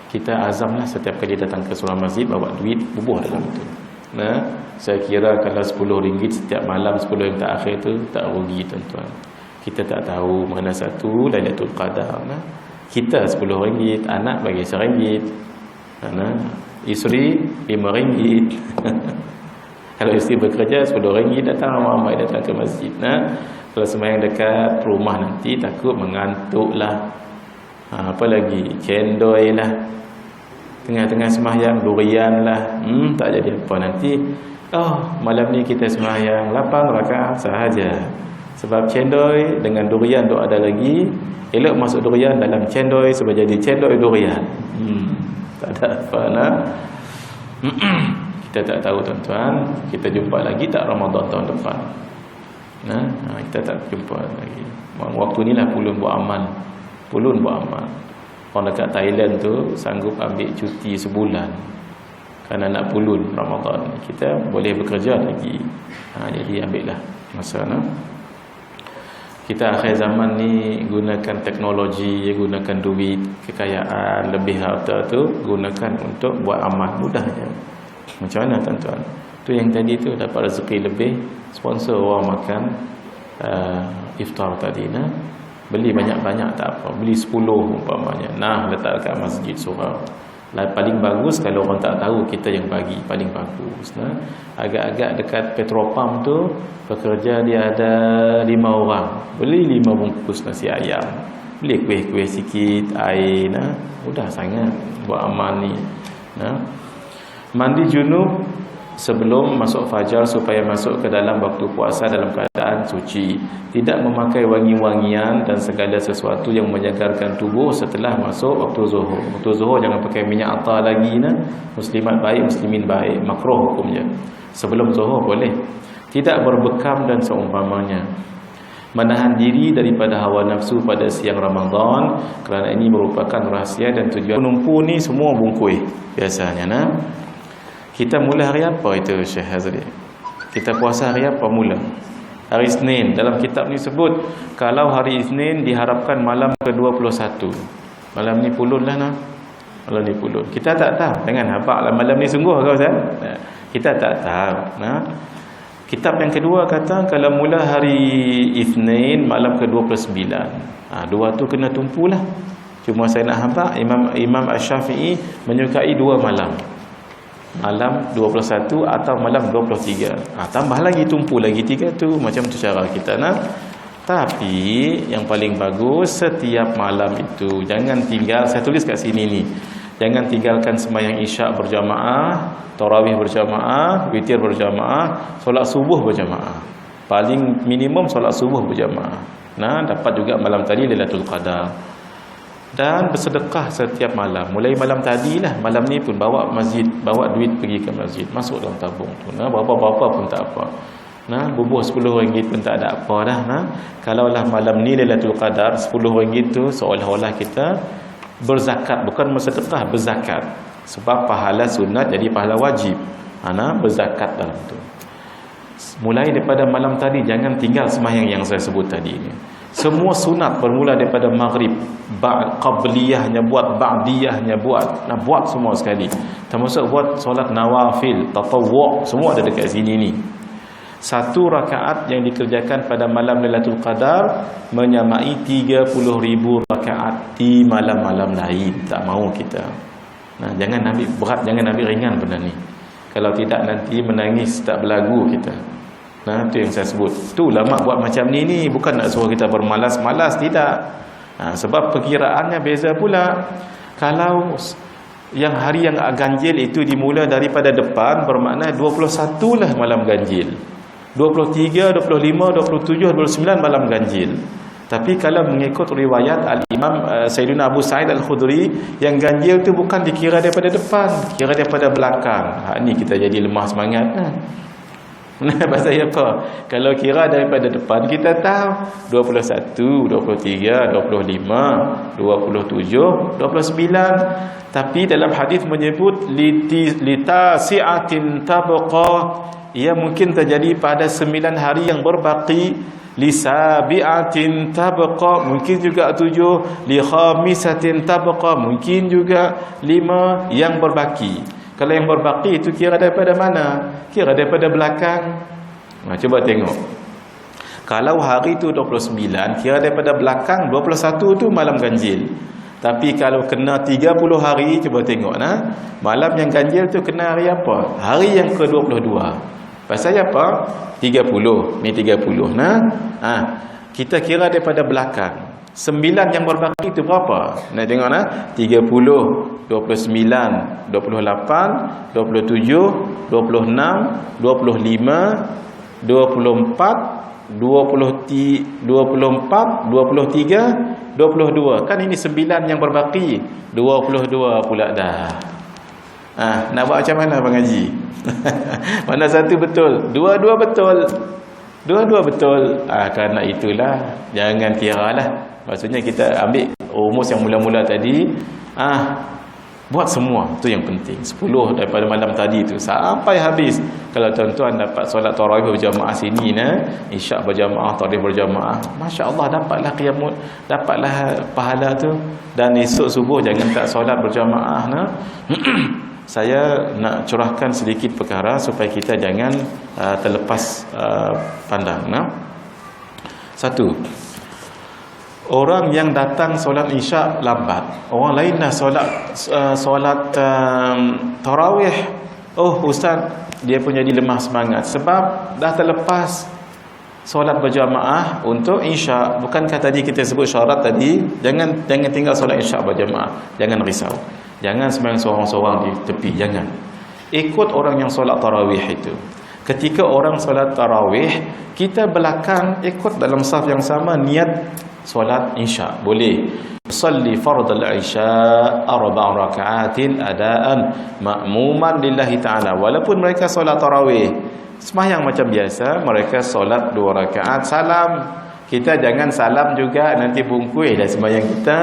Kita azamlah setiap kali datang ke sebuah masjid, bawa duit, bubuh dalam itu. Saya kira kalau RM10 setiap malam, 10 yang terakhir tu tak rugi tuan-tuan. Kita tak tahu mana satu Lailatul Qadar. Kita RM10, anak bagi RM1, isteri RM5. Kalau isteri bekerja RM10, datang ramai-ramai datang ke masjid. Kalau sembahyang dekat rumah nanti takut mengantuk lah. Apa lagi, cendol lah, tengah-tengah sembahyang durian lah, tak jadi apa nanti. Malam ni kita sembahyang 8 rakaat sahaja. Sebab cendol dengan durian tu ada lagi, elok masuk durian dalam cendol sebab jadi cendol durian. Tak ada apa kita tak tahu tuan-tuan. Kita jumpa lagi tak Ramadan tahun depan? Kita tak jumpa lagi. Waktu ni lah pulun buat amal. Orang dekat Thailand tu sanggup ambil cuti sebulan kerana nak pulun Ramadan. Kita boleh bekerja lagi. Jadi ambillah masa. Kita akhir zaman ni gunakan teknologi, gunakan duit, kekayaan, lebih harta tu gunakan untuk buat amal mudahnya. Macam mana tuan-tuan? Tu yang tadi tu dapat rezeki lebih, sponsor orang makan iftar tadi. Beli banyak-banyak tak apa, beli 10 umpamanya, letak dekat masjid surau. Paling bagus kalau orang tak tahu kita yang bagi, paling bagus. Agak-agak dekat petrol pump tu, pekerja dia ada 5 orang, beli 5 bungkus nasi ayam, beli kuih-kuih sikit, air, mudah sangat buat amal ni. Mandi junub sebelum masuk fajar supaya masuk ke dalam waktu puasa dalam keadaan suci, tidak memakai wangi-wangian dan segala sesuatu yang menyegarkan tubuh setelah masuk waktu zuhur. Waktu zuhur jangan pakai minyak atar lagi nah. Muslimat baik, muslimin baik, makruh hukumnya. Sebelum zuhur boleh. Tidak berbekam dan seumpamanya. Menahan diri daripada hawa nafsu pada siang Ramadan, kerana ini merupakan rahsia dan tujuan. Penumpu ni semua bungkuih biasanya nah. Kita mula hari apa itu Syekh Hazri? Kita puasa hari apa mula? Hari Isnin. Dalam kitab ni sebut kalau hari Isnin diharapkan malam ke-21. Malam ni pulun lah nah. Malam ni pulun. Kita tak tahu. Jangan habaq lah malam ni sungguh kau Ustaz. Kita tak tahu nah. Kitab yang kedua kata kalau mula hari Isnin malam ke-29. Dua tu kena tumpulah. Cuma saya nak habaq Imam Asy-Syafi'i menyukai dua malam. Malam 21 atau malam 23. Tambah lagi, tumpu lagi 3 tu. Macam tu cara kita nak. Tapi yang paling bagus setiap malam itu jangan tinggal. Saya tulis kat sini ni, jangan tinggalkan sembahyang isyak berjamaah, tarawih berjamaah, witir berjamaah, solat subuh berjamaah. Paling minimum solat subuh berjamaah. Dapat juga malam tadi Lailatul Qadar. Dan bersedekah setiap malam. Mulai malam tadilah, malam ni pun bawa masjid, bawa duit pergi ke masjid, masuk dalam tabung tu. Berapa-berapa pun tak apa. Bubuh RM10 pun tak ada apa dah. Kalaulah malam ni Lailatul Qadar, RM10 tu seolah-olah kita berzakat, bukan bersedekah, berzakat. Sebab pahala sunat jadi pahala wajib. Berzakat dalam tu. Mulai daripada malam tadi jangan tinggal sembahyang yang saya sebut tadi ni. Semua sunat bermula daripada maghrib, qabliyahnya buat, ba'diyahnya buat. Buat semua sekali. Termasuk buat solat nawafil, tatawwu', semua ada dekat sini ni. Satu rakaat yang dikerjakan pada malam Lailatul Qadar menyamai 30,000 rakaat di malam-malam lain. Tak mahu kita. Jangan ambil berat, jangan ambil ringan benda ni. Kalau tidak nanti menangis tak berlagu kita. Itu yang saya sebut. Tu ulama buat macam ni bukan nak suruh kita bermalas-malas, tidak. Sebab perkiraannya beza pula. Kalau yang hari yang ganjil itu dimula daripada depan, bermakna 21 lah malam ganjil. 23, 25, 27, 29 malam ganjil. Tapi kalau mengikut riwayat Al-Imam Sayyidina Abu Sa'id Al-Khudri, yang ganjil tu bukan dikira daripada depan, dikira daripada belakang. Ni kita jadi lemah semangat. Pasal apa? Kalau kira daripada depan kita tahu 21, 23, 25, 27, 29. Tapi dalam hadis menyebut litasi'atin tabqa, ia mungkin terjadi pada 9 hari yang berbaki. Lisabi'atin tabqa, mungkin juga 7. Likhamisatin tabqa, mungkin juga 5 yang berbaki. Kalau yang berbaki itu kira daripada mana? Kira daripada belakang. Cuba tengok. Kalau hari itu 29, kira daripada belakang 21 tu malam ganjil. Tapi kalau kena 30 hari, cuba tengok malam yang ganjil tu kena hari apa? Hari yang ke-22. Pasal apa? 30. Ni 30 kita kira daripada belakang. 9 yang berbaki itu berapa? Nak tengok 30, 29, 28, 27, 26, 25, 24, 23, 22. Kan ini 9 yang berbaki. 22 pula dah. Nak buat macam mana Abang Haji? Mana satu betul? Dua-dua betul. Dua-dua betul. Kerana itulah jangan kiralah. Maksudnya kita ambil rumus yang mula-mula tadi, buat semua, tu yang penting. 10 daripada malam tadi tu sampai habis. Kalau tuan-tuan dapat solat tarawih berjamaah sini isyak berjamaah, tarawih berjamaah, masya-Allah dapatlah qiyamul, dapatlah pahala tu. Dan esok subuh jangan tak solat berjamaah Saya nak curahkan sedikit perkara supaya kita jangan terlepas pandang. Satu, orang yang datang solat isyak lambat, orang lain dah solat tarawih, ustaz dia pun jadi lemah semangat sebab dah terlepas solat berjamaah untuk isyak. Bukankah tadi kita sebut syarat tadi, jangan tinggal solat isyak berjamaah. Jangan risau, jangan sembahyang seorang-seorang di tepi, jangan. ikut orang yang solat tarawih itu. Ketika orang solat tarawih, kita belakang ikut dalam saf yang sama, niat solat isya. Boleh. Salli fardal isya 4 raka'atin adaan ma'muman lillahi ta'ala. Walaupun mereka solat tarawih, sembahyang macam biasa, mereka solat 2 rakaat salam. Kita jangan salam juga nanti bungkui dah sembahyang kita.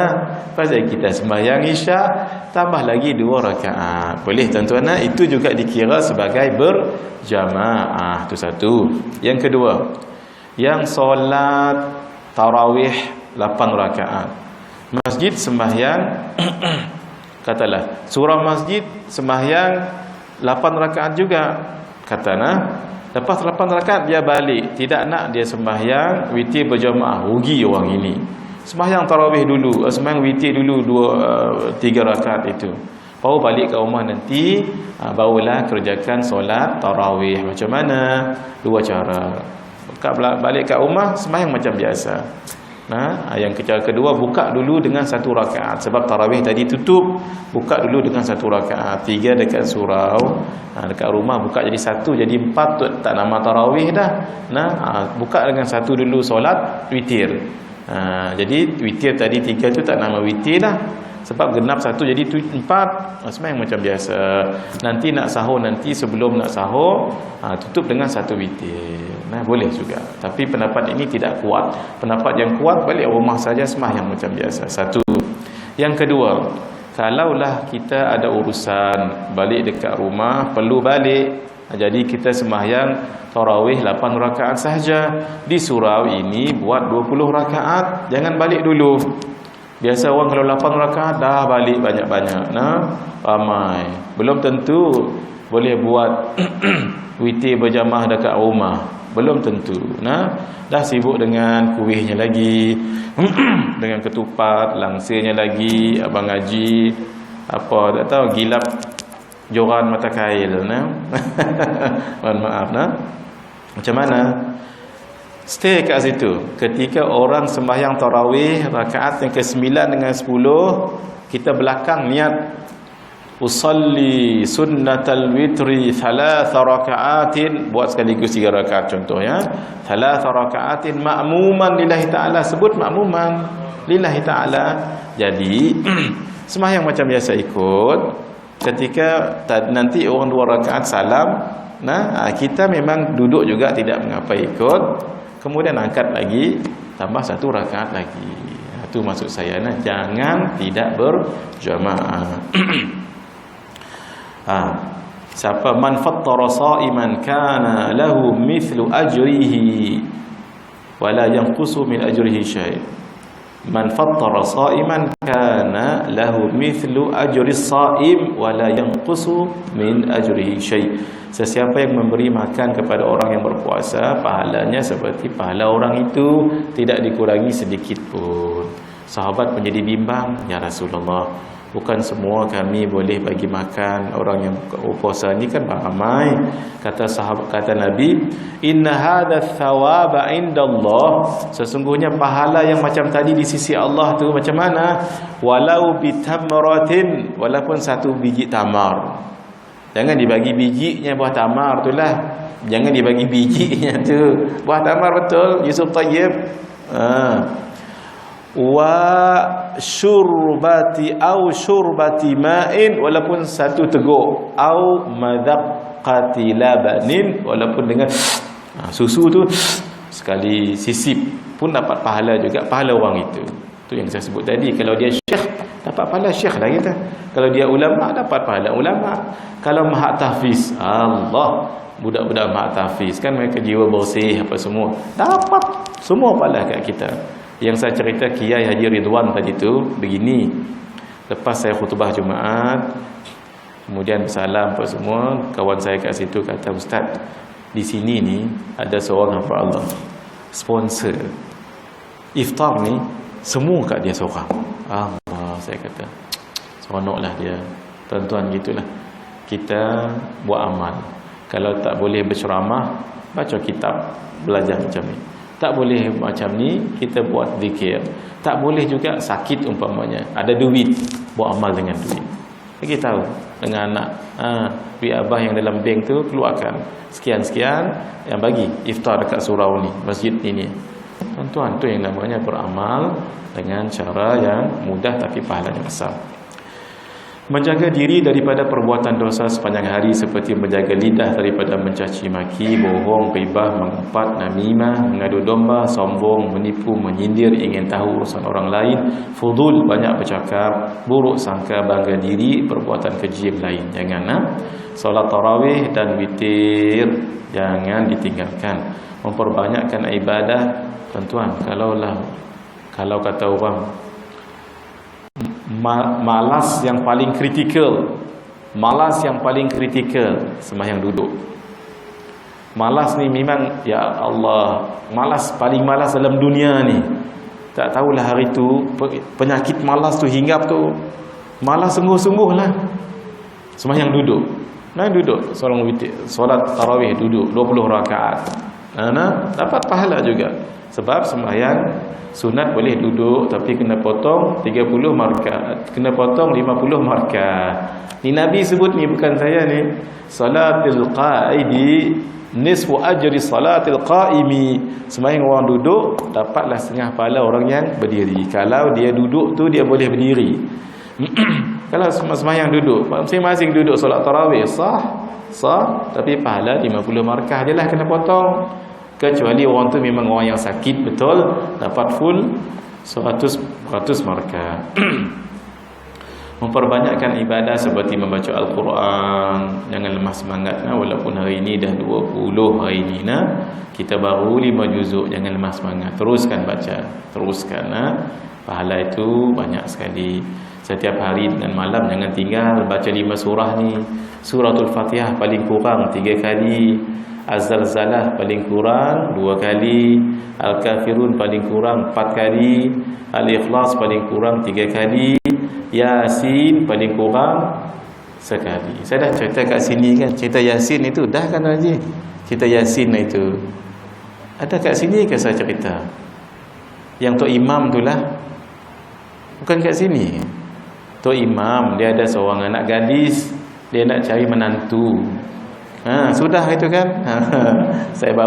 Pasal kita sembahyang isya tambah lagi 2 rakaat. Boleh tuan-tuan, itu juga dikira sebagai berjamaah. Itu satu. Yang kedua, yang solat tarawih 8 rakaat. Masjid sembahyang katalah surah masjid sembahyang 8 rakaat juga. Katana lepas 8 rakaat dia balik, tidak nak dia sembahyang witir berjamaah, rugi orang ini. Sembahyang tarawih dulu, sembahyang witir dulu 3 rakaat itu. Baru balik ke rumah nanti, barulah kerjakan solat tarawih. Macam mana? 2 cara. Balik ke rumah sembahyang macam biasa. Yang cara kedua, buka dulu dengan 1 rakaat. Sebab tarawih tadi tutup, buka dulu dengan 1 rakaat. 3 dekat surau, dekat rumah buka jadi 1, jadi 4 tu tak nama tarawih dah. Buka dengan 1 dulu solat witir. Jadi witir tadi 3 tu tak nama witir dah. Sebab genap 1 jadi 4. Sembahyang macam biasa. Nanti nak sahur, nanti sebelum nak sahur, tutup dengan 1 witir. Boleh juga. Tapi pendapat ini tidak kuat. Pendapat yang kuat, balik rumah saja sembahyang macam biasa. 1. Yang kedua, kalaulah kita ada urusan balik dekat rumah, perlu balik, jadi kita sembahyang tarawih 8 rakaat sahaja. Di surau ini buat 20 rakaat. Jangan balik dulu. Biasa orang kalau 8 rakaat dah balik banyak-banyak. Ramai. Belum tentu boleh buat witir berjamaah dekat rumah. Belum tentu. Dah sibuk dengan kuihnya lagi, dengan ketupat, langsirnya lagi, abang ngaji, apa tak tahu, gilap joran mata kail. Mohon maaf. Macam mana? Stay kat situ. Ketika orang sembahyang tarawih rakaat yang ke-9 dengan 10, kita belakang niat usalli sunnatal witri 3 raka'atin, buat sekaligus 3 rakaat contohnya, 3 raka'atin ma'muman lillahi ta'ala. Sebut ma'muman lillahi ta'ala. Jadi sembahyang macam biasa ikut. Ketika nanti orang 2 rakaat salam, kita memang duduk juga tidak mengapa ikut. Kemudian angkat lagi, tambah 1 rakaat lagi. Itu maksud saya, jangan tidak berjamaah. Siapa man fattara sa'iman kana lahu mithlu ajrihi wala yanqusu min ajrihi syai'. Man fattara sa'iman kana lahu mithlu ajri as-sa'im wala yanqusu min ajrihi syai'. Sesiapa yang memberi makan kepada orang yang berpuasa, pahalanya seperti pahala orang itu, tidak dikurangi sedikit pun. Sahabat menjadi bimbang, ya Rasulullah, bukan semua kami boleh bagi makan orang yang puasa ni kan ramai. Kata sahabat, kata Nabi, inna hadha thawaba indallah, sesungguhnya pahala yang macam tadi di sisi Allah tu macam mana? Walau bitamratin, walaupun 1 biji tamar. Jangan dibagi bijinya buah tamar tu lah. Jangan dibagi bijinya tu. Buah tamar betul, Yusuf Tayyib. Wa syurbati au syurbati ma'in, walaupun 1 teguk, au madaqqati labanin, walaupun dengan susu tu sekali sisip pun dapat pahala juga, pahala orang itu. Tu yang saya sebut tadi. Kalau dia syekh, dapat pahala syekh lah kita. Kalau dia ulama, dapat pahala ulama. Kalau mahat tahfiz, Allah, budak-budak mahat tahfiz kan mereka jiwa bersih apa semua, dapat semua pahala kat kita. Yang saya cerita Kiai Haji Ridwan tadi tu begini. Lepas saya khutbah Jumaat, kemudian bersalam apa semua, kawan saya kat situ kata, Ustaz, di sini ni ada seorang hamba Allah, sponsor iftar ni semua kat dia seorang. Allah, saya kata, seronoklah dia. Tuan-tuan, gitulah kita buat amal. Kalau tak boleh berceramah, baca kitab, belajar macam ni. Tak boleh macam ni, kita buat zikir. Tak boleh juga sakit umpamanya, ada duit, buat amal dengan duit. bagi tahu dengan anak, duit abah yang dalam bank tu keluarkan sekian-sekian, yang bagi iftar dekat surau ni, masjid ini. Tuan-tuan, tu yang namanya beramal dengan cara yang mudah tapi pahalanya besar. Menjaga diri daripada perbuatan dosa sepanjang hari seperti menjaga lidah daripada mencaci maki, bohong, ghibah, mengumpat, namimah, mengadu domba, sombong, menipu, menyindir, ingin tahu urusan orang lain, fudul, banyak bercakap, buruk sangka, bangga diri, perbuatan keji yang lain. Jangan solat tarawih dan witir jangan ditinggalkan. Memperbanyakkan ibadah. Tuan-tuan, kalau kata orang malas yang paling kritikal, sembahyang duduk. Malas ni memang, ya Allah, paling malas dalam dunia ni. Tak tahulah hari tu penyakit malas tu hinggap tu. Malas sungguh-sungguh lah. Sembahyang duduk. Duduk solat tarawih duduk 20 rakaat. Dapat pahala juga. Sebab sembahyang sunat boleh duduk, tapi kena potong 30 markat, kena potong 50 markat. Ni Nabi sebut ni, bukan saya ni. Salatul qaidi nisfu ajri salatil qaimi. Sembahyang orang duduk dapatlah setengah pahala orang yang berdiri. Kalau dia duduk tu dia boleh berdiri. Kalau sembahyang duduk, masing-masing duduk solat tarawih sah, tapi pahala 50 markah je lah kena potong. Kecuali orang tu memang orang yang sakit betul, dapat full 100% markah. Memperbanyakkan ibadah seperti membaca Al-Quran. Jangan lemah semangat, walaupun hari ini dah 20 hari ini kita baru 5 juzuk. Jangan lemah semangat, teruskan baca, teruskan. Pahala itu banyak sekali. Setiap hari dengan malam jangan tinggal baca 5 surah ni. Suratul Fatihah paling kurang 3 kali, Az-Zalzalah paling kurang 2 kali, Al-Kafirun paling kurang 4 kali, Al-Ikhlas paling kurang 3 kali, Yasin paling kurang sekali. Saya dah cerita kat sini kan, cerita Yasin itu dah kan Haji? Cerita Yasin itu ada kat sini ke saya cerita? Yang Tok Imam tu lah, bukan kat sini. Tok Imam dia ada seorang anak gadis, dia nak cari menantu. Sudah itu kan. Saya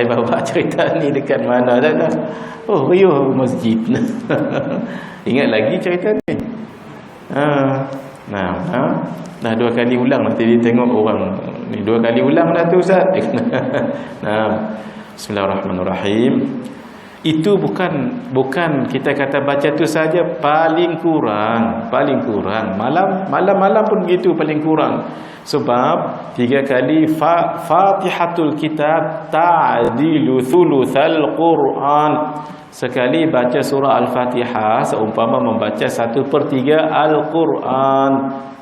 bawa cerita ni dekat mana dah. Oh, riuh masjid. Ingat lagi cerita ni. Dah 2 kali ulang, nanti dia tengok orang ni 2 kali ulang dah tu Ustaz. Bismillahirrahmanirrahim. Itu bukan kita kata baca tu saja, paling kurang malam pun begitu, paling kurang. Sebab 3 kali Fatihatul Kitab ta'dilu thuluthal Quran. Sekali baca surah Al-Fatihah seumpama membaca 1/3 Al-Quran.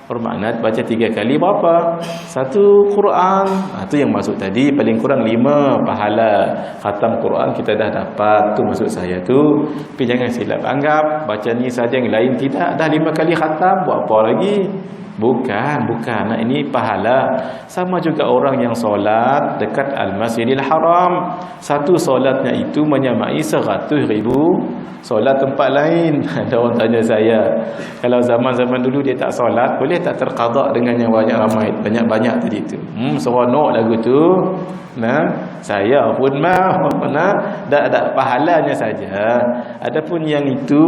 Bermakna baca 3 kali berapa? 1 Quran. Itu yang maksud tadi, paling kurang 5 pahala khatam Quran kita dah dapat. Tu maksud saya tu. Tapi jangan silap anggap baca ni saja, yang lain tidak. Dah 5 kali khatam, buat apa lagi? Bukan. Ini pahala. Sama juga orang yang solat dekat Al-Masjidil Haram. Satu solatnya itu menyamai 100,000 solat tempat lain. Ada orang tanya saya, kalau zaman-zaman dulu dia tak solat, boleh tak terqada dengan yang banyak ramai, banyak-banyak tadi tu? Seronok lagu tu. Saya pun mau. Tak pahalanya saja. Adapun yang itu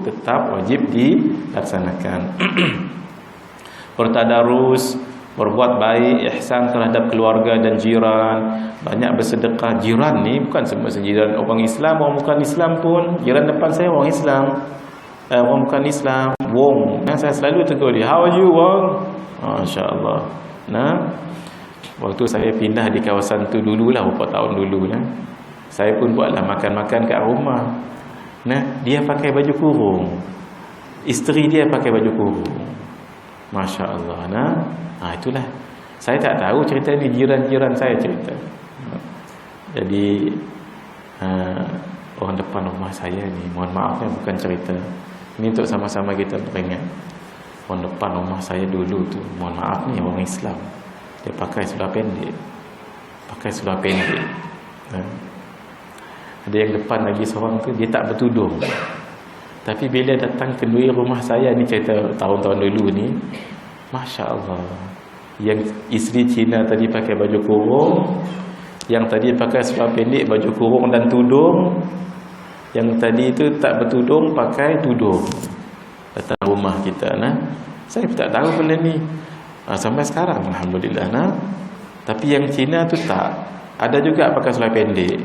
tetap wajib dilaksanakan. Bertadarus, berbuat baik, ihsan terhadap keluarga dan jiran, banyak bersedekah. Jiran ni bukan semua jiran orang Islam, orang bukan Islam pun. Jiran depan saya orang Islam, orang bukan Islam, Wong. Saya selalu tegur dia, how are you Wong? Masya-Allah. Waktu saya pindah di kawasan tu dululah, beberapa tahun dulu saya pun buatlah makan-makan kat rumah. Dia pakai baju kurung, isteri dia pakai baju kurung. Masya Allah. Itulah. Saya tak tahu cerita ni, jiran-jiran saya cerita. Jadi orang depan rumah saya ni, mohon maaf bukan cerita. Ini untuk sama-sama kita teringat. Orang depan rumah saya dulu tu, mohon maaf ni, orang Islam. Dia pakai seluar pendek. Ada yang depan lagi seorang tu, dia tak bertudung. Tapi bila datang kenduri rumah saya ni, cerita tahun-tahun dulu ni, Masya Allah. Yang isteri Cina tadi pakai baju kurung, yang tadi pakai seluar pendek, baju kurung dan tudung, yang tadi itu tak bertudung pakai tudung, datang rumah kita. Saya tak tahu benda ni sampai sekarang, alhamdulillah. Tapi yang Cina tu tak, ada juga pakai seluar pendek.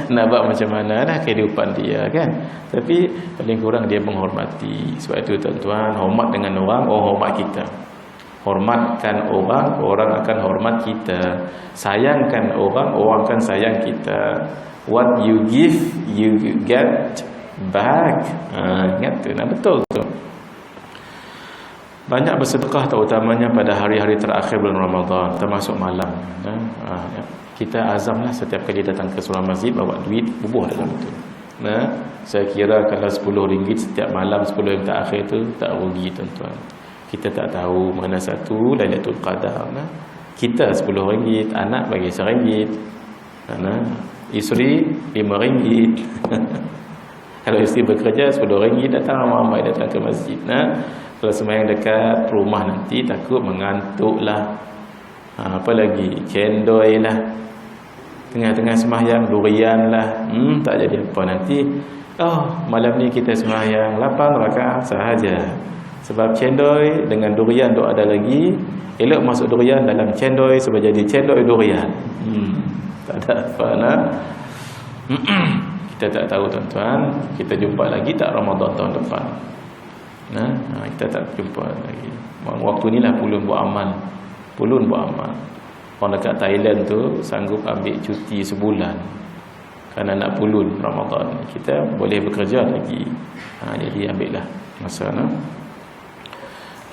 Nak buat macam mana kehidupan dia kan. Tapi paling kurang dia menghormati. Sebab itu tuan-tuan, hormat dengan orang, hormat kita. Hormatkan orang, orang akan hormat kita. Sayangkan orang, orang akan sayang kita. What you give, you get back. Ingat tu, betul tu. Banyak bersedekah, terutamanya pada hari-hari terakhir bulan Ramadan, termasuk malam. Kita azamlah setiap kali datang ke surau masjid, bawa duit, bubuh dalam tu. Saya kira kalau RM10 setiap malam 10 yang terakhir tu tak rugi tuan-tuan. Kita tak tahu mana satu Lailatul Qadar. Kita RM10, anak bagi RM1, isteri RM5. Kalau isteri bekerja RM10, datang ramai-ramai datang ke masjid. Kalau sembahyang dekat rumah nanti takut mengantuk lah. Apa lagi? Cendol lah. Tengah-tengah sembahyang durian lah. Tak jadi apa nanti. Malam ni kita sembahyang 8 rakaat sahaja. Sebab cendol dengan durian tu ada lagi. Elok masuk durian dalam cendol sebab jadi cendol durian. Tak ada apa kita tak tahu tuan-tuan. Kita jumpa lagi tak Ramadan tahun depan? Kita tak jumpa lagi. Waktu ni lah pulun buat amal. Orang dekat Thailand tu sanggup ambil cuti sebulan kerana nak pulun Ramadan. Kita boleh bekerja lagi. Jadi ambillah masa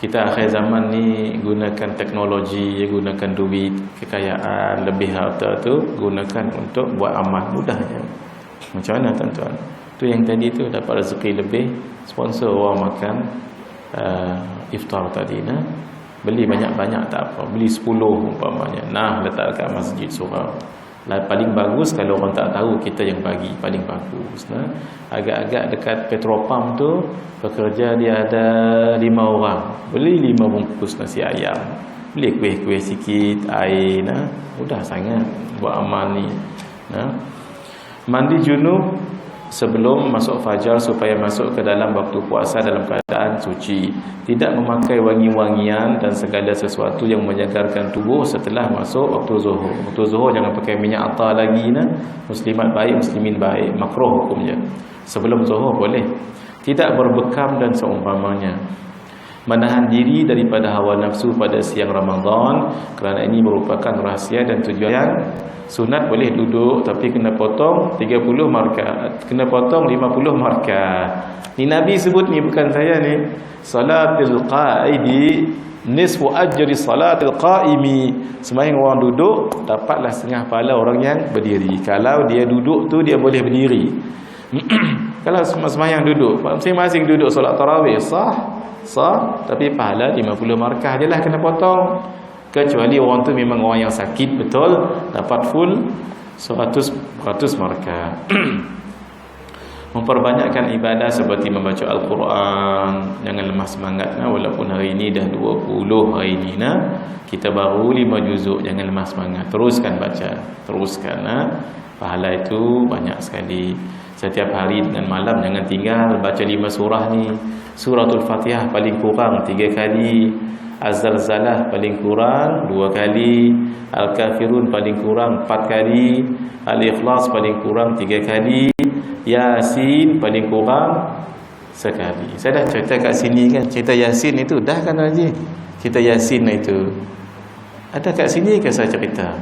kita akhir zaman ni gunakan teknologi, gunakan duit, kekayaan, lebih harta tu gunakan untuk buat amal mudahnya. Macam mana tuan-tuan? Tu yang tadi tu dapat rezeki lebih, sponsor orang makan iftar tadi beli banyak-banyak tak apa, beli 10 umpamanya, letak kat masjid surau. Paling bagus kalau orang tak tahu kita yang bagi, paling bagus. Agak-agak dekat petrol pump tu pekerja dia ada 5 orang, beli 5 bungkus nasi ayam, beli kuih-kuih sikit, air, mudah sangat buat amal ni. Mandi junub sebelum masuk fajar supaya masuk ke dalam waktu puasa dalam keadaan suci, tidak memakai wangi-wangian dan segala sesuatu yang menyegarkan tubuh setelah masuk waktu zuhur. Waktu zuhur jangan pakai minyak atar lagi. Muslimat baik, muslimin baik, makruh hukumnya. Sebelum zuhur boleh. Tidak berbekam dan seumpamanya. Menahan diri daripada hawa nafsu pada siang Ramadan, kerana ini merupakan rahsia dan tujuan. Sunat boleh duduk tapi kena potong 30 markah, kena potong 50 markah. Ni Nabi sebut ni, bukan saya ni. Salatul qaidi nisfu ajri salatul qaimi. Sembahyang orang duduk dapatlah setengah pahala orang yang berdiri. Kalau dia duduk tu dia boleh berdiri. Kalau sembahyang duduk, masing-masing duduk solat tarawih sah, tapi pahala 50 markah je lah kena potong. Kecuali orang tu memang orang yang sakit betul, dapat full 100 markah. Memperbanyakkan ibadah seperti membaca Al-Quran. Jangan lemah semangat walaupun hari ini dah 20 hari ini kita baru 5 juzuk. Jangan lemah semangat, teruskan baca, teruskan. Pahala itu banyak sekali. Setiap hari dengan malam jangan tinggal baca 5 surah ni. Suratul Fatihah paling kurang 3 kali, Az-Zalzalah paling kurang 2 kali, Al-Kafirun paling kurang 4 kali, Al-Ikhlas paling kurang 3 kali, Yasin paling kurang sekali. Saya dah cerita kat sini kan, cerita Yasin itu dah kan Haji? Cerita Yasin itu ada kat sini ke saya cerita?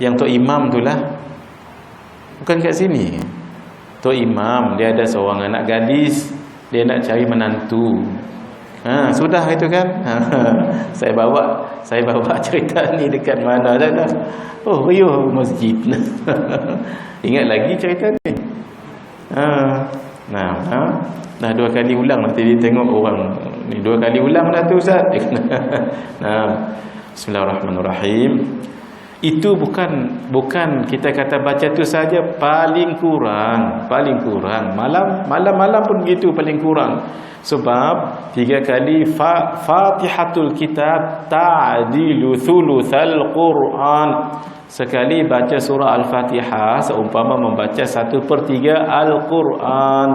Yang Tok Imam tu lah, bukan kat sini. Tok Imam dia ada seorang anak gadis, dia nak cari menantu. Sudah itu kan. Saya bawa cerita ni dekat mana dah. Riuh masjid. Ingat lagi cerita ni. Dah 2 kali ulang nanti dia tengok orang ni 2 kali ulang dah tu Ustaz. Bismillahirrahmanirrahim. Itu bukan kita kata baca tu saja, paling kurang malam pun begitu, paling kurang. Sebab 3 kali Fatihatul Kitab ta'dilu thuluthal Quran. Sekali baca surah Al-Fatihah seumpama membaca 1/3 Al-Quran.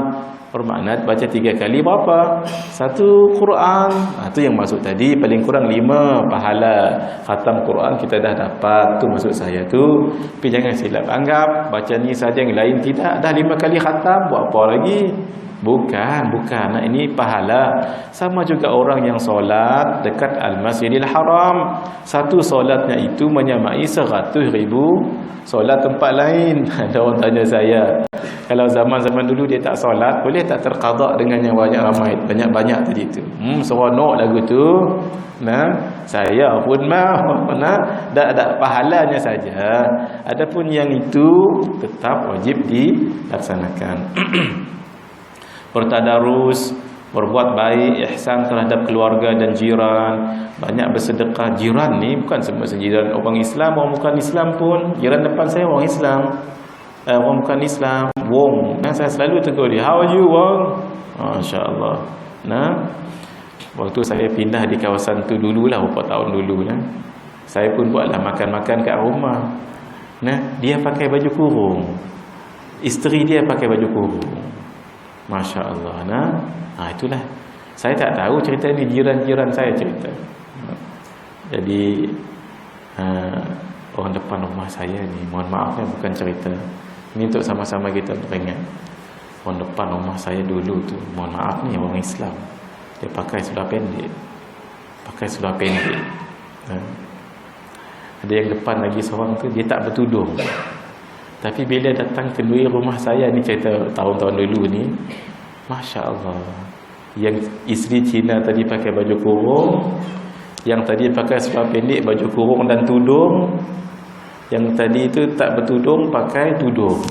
Bermakna baca 3 kali berapa? 1 Quran. Itu yang maksud tadi, paling kurang 5 pahala khatam Quran kita dah dapat. Tu maksud saya tu. Tapi jangan silap anggap baca ni saja, yang lain tidak. Dah 5 kali khatam, buat apa lagi? Bukan. Nah, ini pahala. Sama juga orang yang solat dekat Al-Masjidil Haram. Satu solatnya itu menyamai 100,000 solat tempat lain. Ada orang tanya saya, kalau zaman-zaman dulu dia tak solat, boleh tak terqadak dengan yang banyak-banyak tadi tu? Seronok lagu tu. Nah, saya pun mau. Nah, dak pahalanya saja. Adapun yang itu tetap wajib dilaksanakan. Bertadarus, berbuat baik, ihsan terhadap keluarga dan jiran, banyak bersedekah. Jiran ni bukan semua jiran orang Islam, orang bukan Islam pun. Jiran depan saya orang Islam, orang bukan Islam, Wong. Nah, saya selalu tegur dia, how are you Wong? Masya-Allah. Nah, waktu saya pindah di kawasan tu dululah, beberapa tahun dulu lah, saya pun buatlah makan-makan kat rumah. Nah, dia pakai baju kurung, isteri dia pakai baju kurung. Masya Allah. Nah, itulah. Saya tak tahu cerita ni, jiran-jiran saya cerita. Jadi orang depan rumah saya ni, mohon maaf bukan cerita. Ini untuk sama-sama kita teringat. Orang depan rumah saya dulu tu, mohon maaf ni, orang Islam. Dia pakai seluar pendek. Ada yang depan lagi seorang tu, dia tak bertudung. Tapi bila datang kenduri rumah saya ni, cerita tahun-tahun dulu ni, Masya Allah, yang isteri Cina tadi pakai baju kurung, yang tadi pakai seluar pendek, baju kurung dan tudung, yang tadi itu tak bertudung, pakai tudung,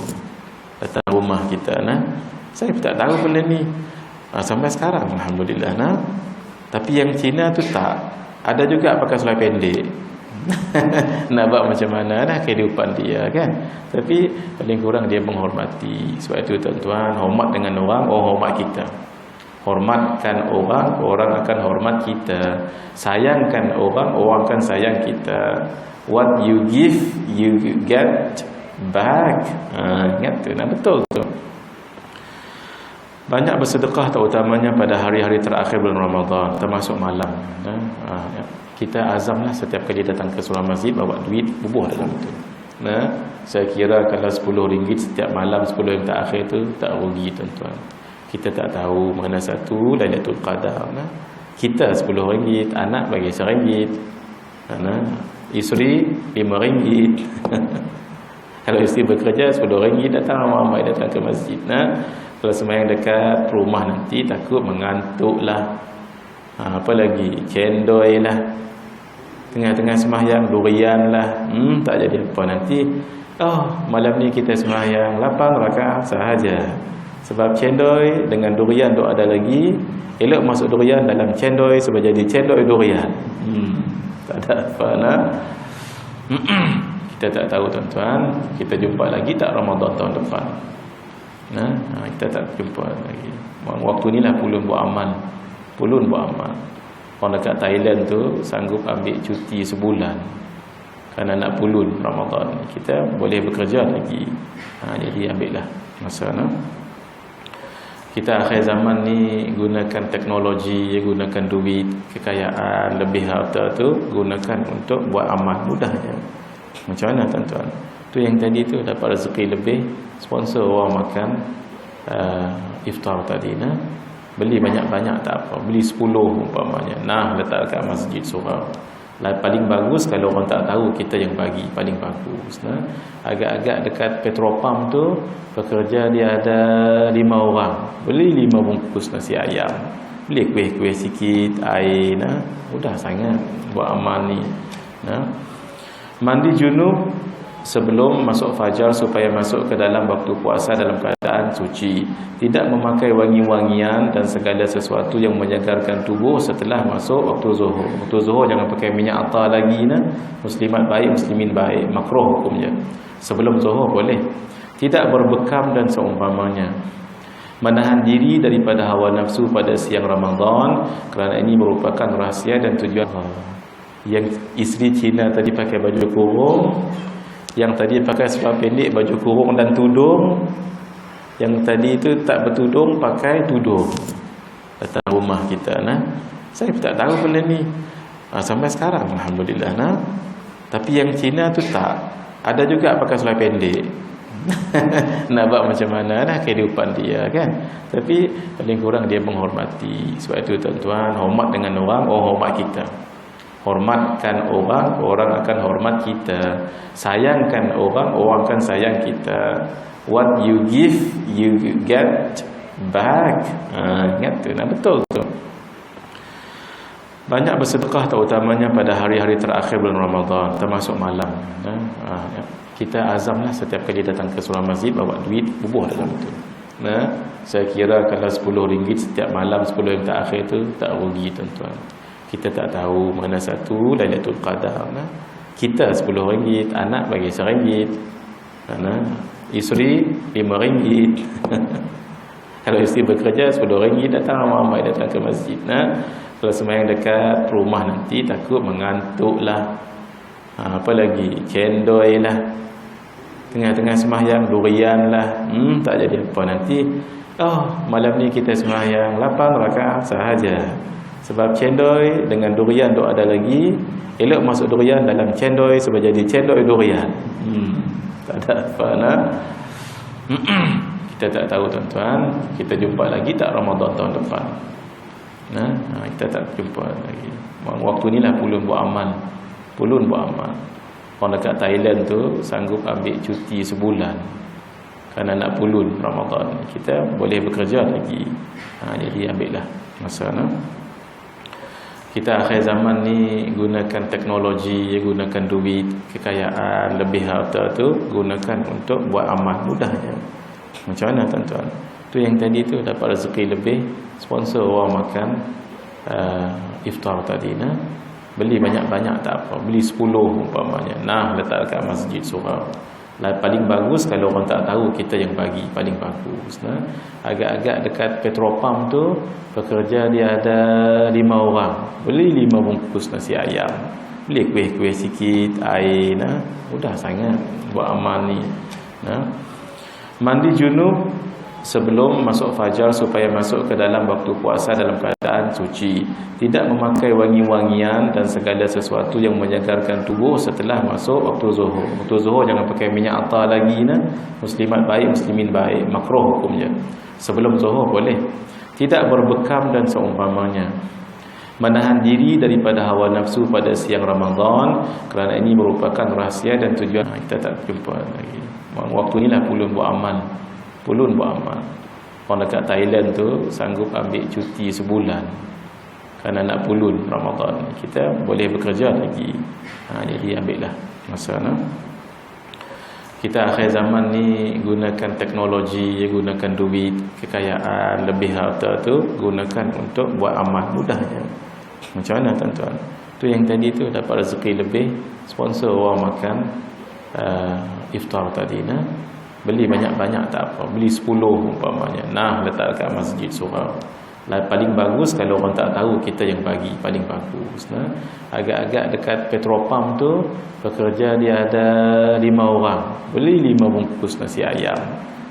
datang rumah kita. Saya tak tahu benda ni sampai sekarang, Alhamdulillah. Tapi yang Cina tu tak, ada juga pakai seluar pendek. Nak buat macam mana dah kehidupan dia kan. Tapi paling kurang dia menghormati. Sebab itu tuan-tuan, hormat dengan orang hormat kita. Hormatkan orang, orang akan hormat kita. Sayangkan orang, orang akan sayang kita. What you give, you get back. Ingat tu, betul tu. Banyak bersedekah, terutamanya pada hari-hari terakhir bulan Ramadan, termasuk malam. Kita azamlah setiap kali datang ke sebuah masjid, bawa duit, bubuh dalam itu. Saya kira kalau RM10 setiap malam 10 yang terakhir tu tak rugi tuan-tuan. Kita tak tahu mana satu Lailatul Qadar. Kita RM10, anak bagi RM1, isteri RM5. Kalau isteri bekerja RM10, datang ramai-ramai datang ke masjid. Kalau sembahyang dekat rumah nanti takut mengantuk lah. Apa lagi, cendol lah, tengah-tengah sembahyang durian lah. Tak jadi apa nanti. Malam ni kita sembahyang 8 rakaat sahaja. Sebab cendol dengan durian tu ada lagi. Elok masuk durian dalam cendol sebab jadi cendol durian. Tak ada apa kita tak tahu tuan-tuan. Kita jumpa lagi tak Ramadan tahun depan? Kita tak jumpa lagi. Waktu ni lah pulun buat amal. Orang dekat Thailand tu sanggup ambil cuti sebulan kerana nak pulun Ramadan. Kita boleh bekerja lagi. Jadi ambillah masa. Kita akhir zaman ni gunakan teknologi, gunakan duit, kekayaan, lebih harta tu gunakan untuk buat amal mudahnya. Macam mana tuan-tuan? Tu yang tadi tu dapat rezeki lebih, sponsor orang makan iftar tadi. Beli banyak-banyak tak apa, beli 10 umpamanya. Letak kat masjid surau. Paling bagus kalau orang tak tahu kita yang bagi, paling bagus. Agak-agak dekat petrol pump tu, pekerja dia ada 5 orang, beli 5 bungkus nasi ayam, beli kuih-kuih sikit, air. Mudah sangat buat amal ni. Mandi junub sebelum masuk fajar supaya masuk ke dalam waktu puasa dalam keadaan keadaan suci, tidak memakai wangi-wangian dan segala sesuatu yang menyegarkan tubuh setelah masuk waktu zuhur. Waktu zuhur jangan pakai minyak atar lagi nah. Muslimat baik, muslimin baik, makruh hukumnya. Sebelum zuhur boleh. Tidak berbekam dan seumpamanya. Menahan diri daripada hawa nafsu pada siang Ramadan, kerana ini merupakan rahsia dan tujuan. Yang isteri Cina tadi pakai baju kurung, yang tadi pakai seluar pendek, baju kurung dan tudung, yang tadi itu tak bertudung pakai tudung, datang rumah kita nah. Saya tak tahu benda ni sampai sekarang alhamdulillah nah. Tapi yang Cina tu tak, ada juga pakai seluar pendek. Nak buat macam mana dah kehidupan dia kan. Tapi paling kurang dia menghormati. Sebab itu tuan-tuan, hormat dengan orang, orang hormat kita. Hormatkan orang, orang akan hormat kita. Sayangkan orang, orang akan sayang kita. What you give, you get back. Ingat tu, nah, betul tu. Banyak bersedekah terutamanya pada hari-hari terakhir bulan Ramadan, termasuk malam. Kita azamlah setiap kali datang ke sebuah masjid bawa duit, bubuh dalam itu. Saya kira kalau RM10 setiap malam 10 yang terakhir tu tak rugi tuan-tuan. Kita tak tahu mana satu Lailatul Qadar. Kita RM10, anak bagi RM1, isteri RM5. Kalau isteri bekerja RM10 datang ramai-ramai datang ke masjid. Kalau sembahyang dekat rumah nanti takut mengantuk lah. Apa lagi? Cendol lah. Tengah-tengah sembahyang durian lah. Tak jadi apa nanti. Malam ni kita sembahyang 8 rakaat sahaja. Sebab cendol dengan durian tu ada lagi. Elok masuk durian dalam cendol sebab jadi cendol durian. Tak ada apa nak. Kita tak tahu tuan-tuan. Kita jumpa lagi tak Ramadan tahun depan. Kita tak jumpa lagi. Waktu ni lah pulun buat amal. Pulun buat amal. Orang dekat Thailand tu sanggup ambil cuti sebulan kerana nak pulun Ramadan. Kita boleh bekerja lagi. Jadi ambillah masa Kita akhir zaman ni gunakan teknologi, gunakan duit, kekayaan, lebih harta tu gunakan untuk buat amal mudahnya. Macam mana tuan-tuan? Tu yang tadi tu dapat rezeki lebih, sponsor orang makan iftar tadi beli banyak-banyak tak apa, beli 10 umpamanya. Letak dekat masjid surau. Paling bagus kalau orang tak tahu kita yang bagi, paling bagus. Agak-agak dekat petrol pump tu pekerja dia ada 5 orang, beli 5 bungkus nasi ayam, beli kuih-kuih sikit, air mudah sangat buat amal ni. Mandi junub sebelum masuk fajar supaya masuk ke dalam waktu puasa dalam keadaan suci, tidak memakai wangi-wangian dan segala sesuatu yang menyegarkan tubuh setelah masuk waktu zuhur. Waktu zuhur jangan pakai minyak atar lagi Muslimat baik, muslimin baik, makruh hukumnya. Sebelum zuhur boleh. Tidak berbekam dan seumpamanya. Menahan diri daripada hawa nafsu pada siang Ramadan, kerana ini merupakan rahsia dan tujuan. Kita tak jumpa lagi. Waktu ni lah pulun buat amal. Pulun buat amal. Orang dekat Thailand tu sanggup ambil cuti sebulan kerana nak pulun Ramadan. Kita boleh bekerja lagi. Jadi ambillah masa Kita akhir zaman ni gunakan teknologi, gunakan duit, kekayaan, lebih harta tu gunakan untuk buat amal mudahnya. Macam mana tuan-tuan? Tu yang tadi tu dapat rezeki lebih, sponsor orang makan iftar tadi beli banyak-banyak tak apa, beli 10 umpamanya. Letak dekat masjid surau. Paling bagus kalau orang tak tahu kita yang bagi, paling bagus. Agak-agak dekat petrol pump tu pekerja dia ada 5 orang, beli 5 bungkus nasi ayam,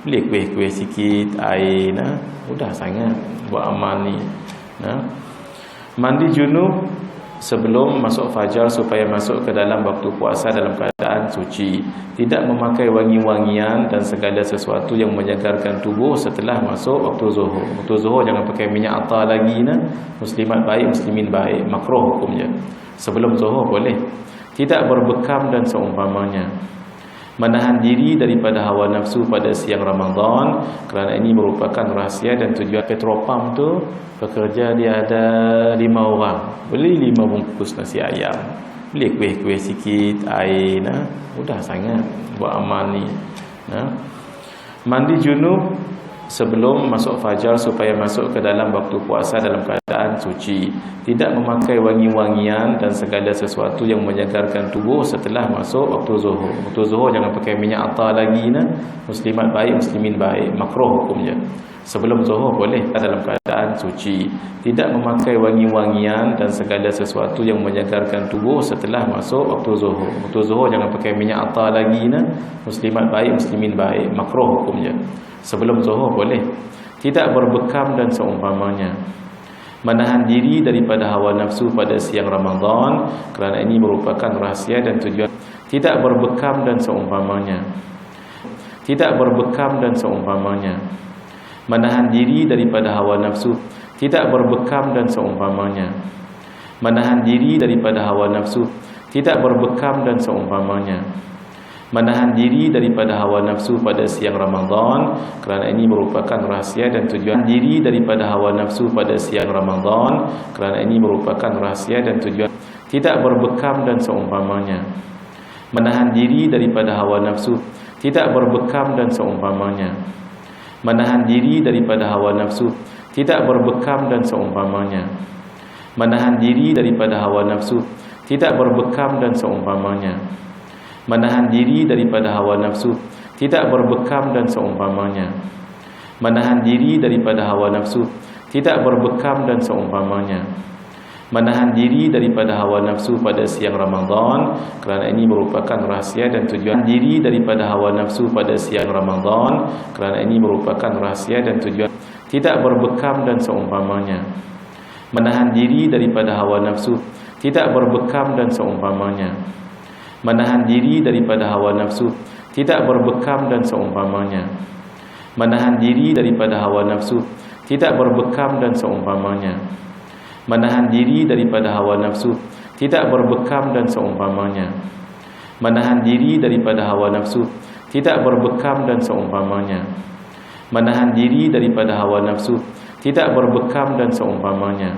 beli kuih-kuih sikit, air mudah sangat buat amal ni. Mandi junub sebelum masuk fajar supaya masuk ke dalam waktu puasa dalam keadaan suci, tidak memakai wangi-wangian dan segala sesuatu yang menyegarkan tubuh setelah masuk waktu zuhur. Waktu zuhur jangan pakai minyak atar lagi Muslimat baik, muslimin baik, makruh hukumnya. Sebelum zuhur boleh. Tidak berbekam dan seumpamanya. Menahan diri daripada hawa nafsu pada siang Ramadan, kerana ini merupakan rahsia dan tujuan. Petrol pump tu pekerja dia ada 5 orang, beli 5 bungkus nasi ayam, beli kuih-kuih sikit, air mudah sangat buat amal ni. Mandi junub sebelum masuk fajar supaya masuk ke dalam waktu puasa dalam keadaan suci. Tidak memakai wangi-wangian dan segala sesuatu yang menyegarkan tubuh setelah masuk waktu zuhur. Waktu zuhur jangan pakai minyak atar lagi nah. Muslimat baik, muslimin baik, makruh hukumnya. Sebelum zuhur boleh dalam keadaan suci. Tidak memakai wangi-wangian dan segala sesuatu yang menyegarkan tubuh setelah masuk waktu zuhur. Waktu zuhur jangan pakai minyak atar lagi nah. Muslimat baik, muslimin baik, makruh hukumnya. Sebelum zuhur boleh. Tidak berbekam dan seumpamanya. Menahan diri daripada hawa nafsu pada siang Ramadan, kerana ini merupakan rahsia dan tujuan. Tidak berbekam dan seumpamanya. Tidak berbekam dan seumpamanya. Menahan diri daripada hawa nafsu. Tidak berbekam dan seumpamanya. Menahan diri daripada hawa nafsu. Tidak berbekam dan seumpamanya. Menahan diri daripada hawa nafsu pada siang Ramadan, kerana ini merupakan rahsia dan tujuan. Diri daripada hawa nafsu pada siang Ramadan, kerana ini merupakan rahsia dan tujuan. Tidak berbekam dan seumpamanya. Menahan diri daripada hawa nafsu. Tidak berbekam dan seumpamanya. Menahan diri daripada hawa nafsu. Tidak berbekam dan seumpamanya. Menahan diri daripada hawa nafsu. Tidak berbekam dan seumpamanya. Menahan diri daripada hawa nafsu. Tidak berbekam dan seumpamanya. Menahan diri daripada hawa nafsu. Tidak berbekam dan seumpamanya. Menahan diri daripada hawa nafsu pada siang Ramadan, kerana ini merupakan rahsia dan tujuan. Diri daripada hawa nafsu pada siang Ramadan, kerana ini merupakan rahsia dan tujuan. Tidak berbekam dan seumpamanya. Menahan diri daripada hawa nafsu. Tidak berbekam dan seumpamanya. Menahan diri daripada hawa nafsu. Tidak berbekam dan seumpamanya. Menahan diri daripada hawa nafsu. Tidak berbekam dan seumpamanya. Menahan diri daripada hawa nafsu. Tidak berbekam dan seumpamanya. Menahan diri daripada hawa nafsu. Tidak berbekam dan seumpamanya. Menahan diri daripada hawa nafsu. Tidak berbekam dan seumpamanya.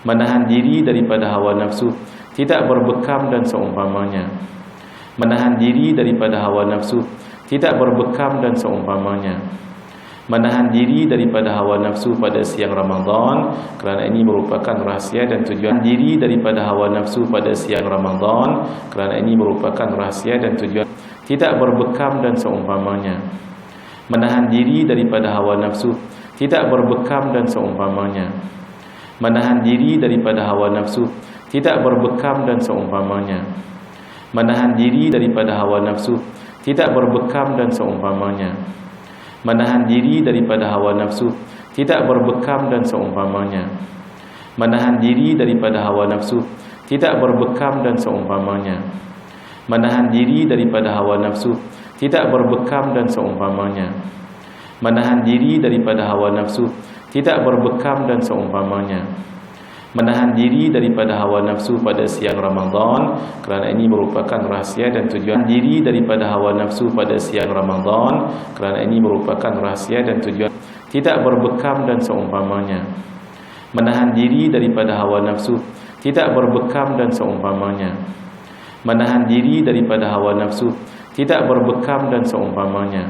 Menahan diri daripada hawa nafsu. Tidak berbekam dan seumpamanya. Menahan diri daripada hawa nafsu. Tidak berbekam dan seumpamanya. Menahan diri daripada hawa nafsu pada siang Ramadan, kerana ini merupakan rahsia dan tujuan. Diri daripada hawa nafsu pada siang Ramadan, kerana ini merupakan rahsia dan tujuan. Tidak berbekam dan seumpamanya. Menahan diri daripada hawa nafsu. Tidak berbekam dan seumpamanya. Menahan diri daripada hawa nafsu. Tidak berbekam dan seumpamanya. Menahan diri daripada hawa nafsu. Tidak berbekam dan seumpamanya. Menahan diri daripada hawa nafsu. Tidak berbekam dan seumpamanya. Menahan diri daripada hawa nafsu. Tidak berbekam dan seumpamanya. Menahan diri daripada hawa nafsu. Tidak berbekam dan seumpamanya. Menahan diri daripada hawa nafsu. Tidak berbekam dan seumpamanya. Menahan diri daripada hawa nafsu pada siang Ramadan, kerana ini merupakan rahsia dan tujuan. Diri daripada hawa nafsu pada siang Ramadan, kerana ini merupakan rahsia dan tujuan. Tidak berbekam dan seumpamanya. Menahan diri daripada hawa nafsu. Tidak berbekam dan seumpamanya. Menahan diri daripada hawa nafsu. Tidak berbekam dan seumpamanya.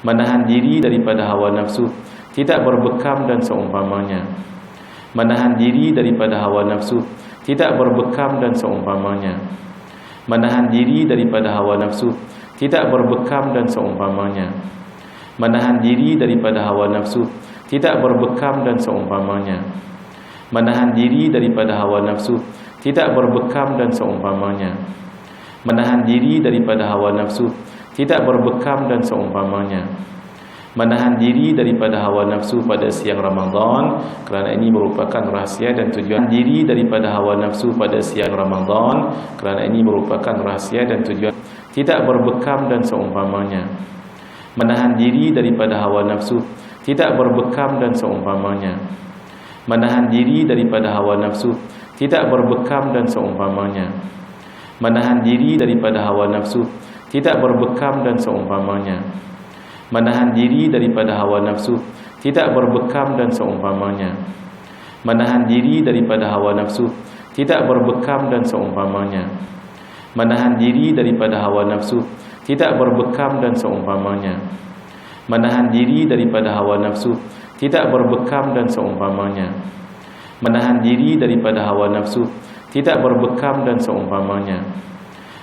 Menahan diri daripada hawa nafsu. Tidak berbekam dan seumpamanya. Menahan diri daripada hawa nafsu. Tidak berbekam dan seumpamanya. Menahan diri daripada hawa nafsu. Tidak berbekam dan seumpamanya. Menahan diri daripada hawa nafsu. Tidak berbekam dan seumpamanya. Menahan diri daripada hawa nafsu. Tidak berbekam dan seumpamanya. Menahan diri daripada hawa nafsu. Tidak berbekam dan seumpamanya. Menahan diri daripada hawa nafsu pada siang Ramadan, kerana ini merupakan rahsia dan tujuan. Diri daripada hawa nafsu pada siang Ramadan, kerana ini merupakan rahsia dan tujuan. Tidak berbekam dan seumpamanya. Menahan diri daripada hawa nafsu. Tidak berbekam dan seumpamanya. Menahan diri daripada hawa nafsu. Tidak berbekam dan seumpamanya. Menahan diri daripada hawa nafsu. Tidak berbekam dan seumpamanya. Menahan diri daripada hawa nafsu. Tidak berbekam dan seumpamanya. Menahan diri daripada hawa nafsu. Tidak berbekam dan seumpamanya. Menahan diri daripada hawa nafsu. Tidak berbekam dan seumpamanya. menahan diri daripada hawa nafsu, tidak berbekam dan seumpamanya, menahan diri daripada hawa nafsu, tidak berbekam dan seumpamanya,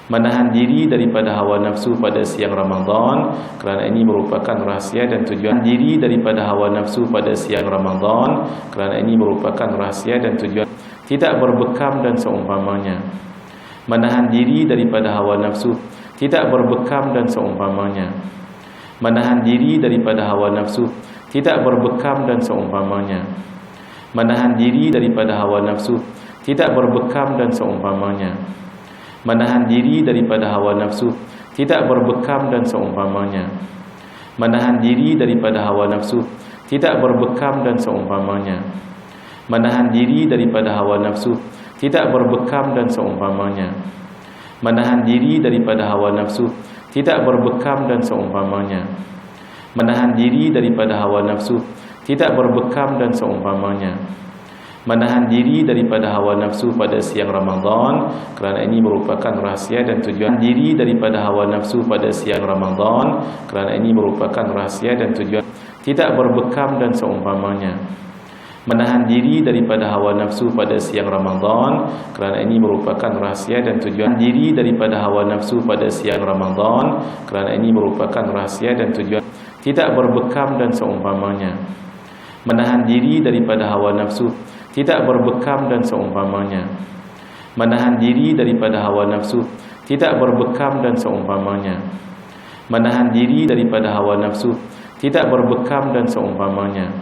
menahan diri daripada hawa nafsu pada siang Ramadan, kerana ini merupakan rahsia dan tujuan diri daripada hawa nafsu pada siang Ramadan, kerana ini merupakan rahsia dan tujuan tidak berbekam dan seumpamanya, menahan diri daripada hawa nafsu, tidak berbekam dan seumpamanya, menahan diri daripada hawa nafsu, tidak berbekam dan seumpamanya, menahan diri daripada hawa nafsu, tidak berbekam dan seumpamanya, menahan diri daripada hawa nafsu, tidak berbekam dan seumpamanya, menahan diri daripada hawa nafsu, tidak berbekam dan seumpamanya, menahan diri daripada hawa nafsu, tidak berbekam dan seumpamanya, menahan diri daripada hawa nafsu, tidak berbekam dan seumpamanya, menahan diri daripada hawa nafsu, tidak berbekam dan seumpamanya, menahan diri daripada hawa nafsu pada siang Ramadan, kerana ini merupakan rahsia dan tujuan diri daripada hawa nafsu pada siang Ramadan, kerana ini merupakan rahsia dan tujuan tidak berbekam dan seumpamanya, menahan diri daripada hawa nafsu pada siang Ramadan, kerana ini merupakan rahsia dan tujuan diri daripada hawa nafsu pada siang Ramadan, kerana ini merupakan rahsia dan tujuan tidak berbekam dan seumpamanya, menahan diri daripada hawa nafsu, tidak berbekam dan seumpamanya, menahan diri daripada hawa nafsu, tidak berbekam dan seumpamanya, menahan diri daripada hawa nafsu, tidak berbekam dan seumpamanya,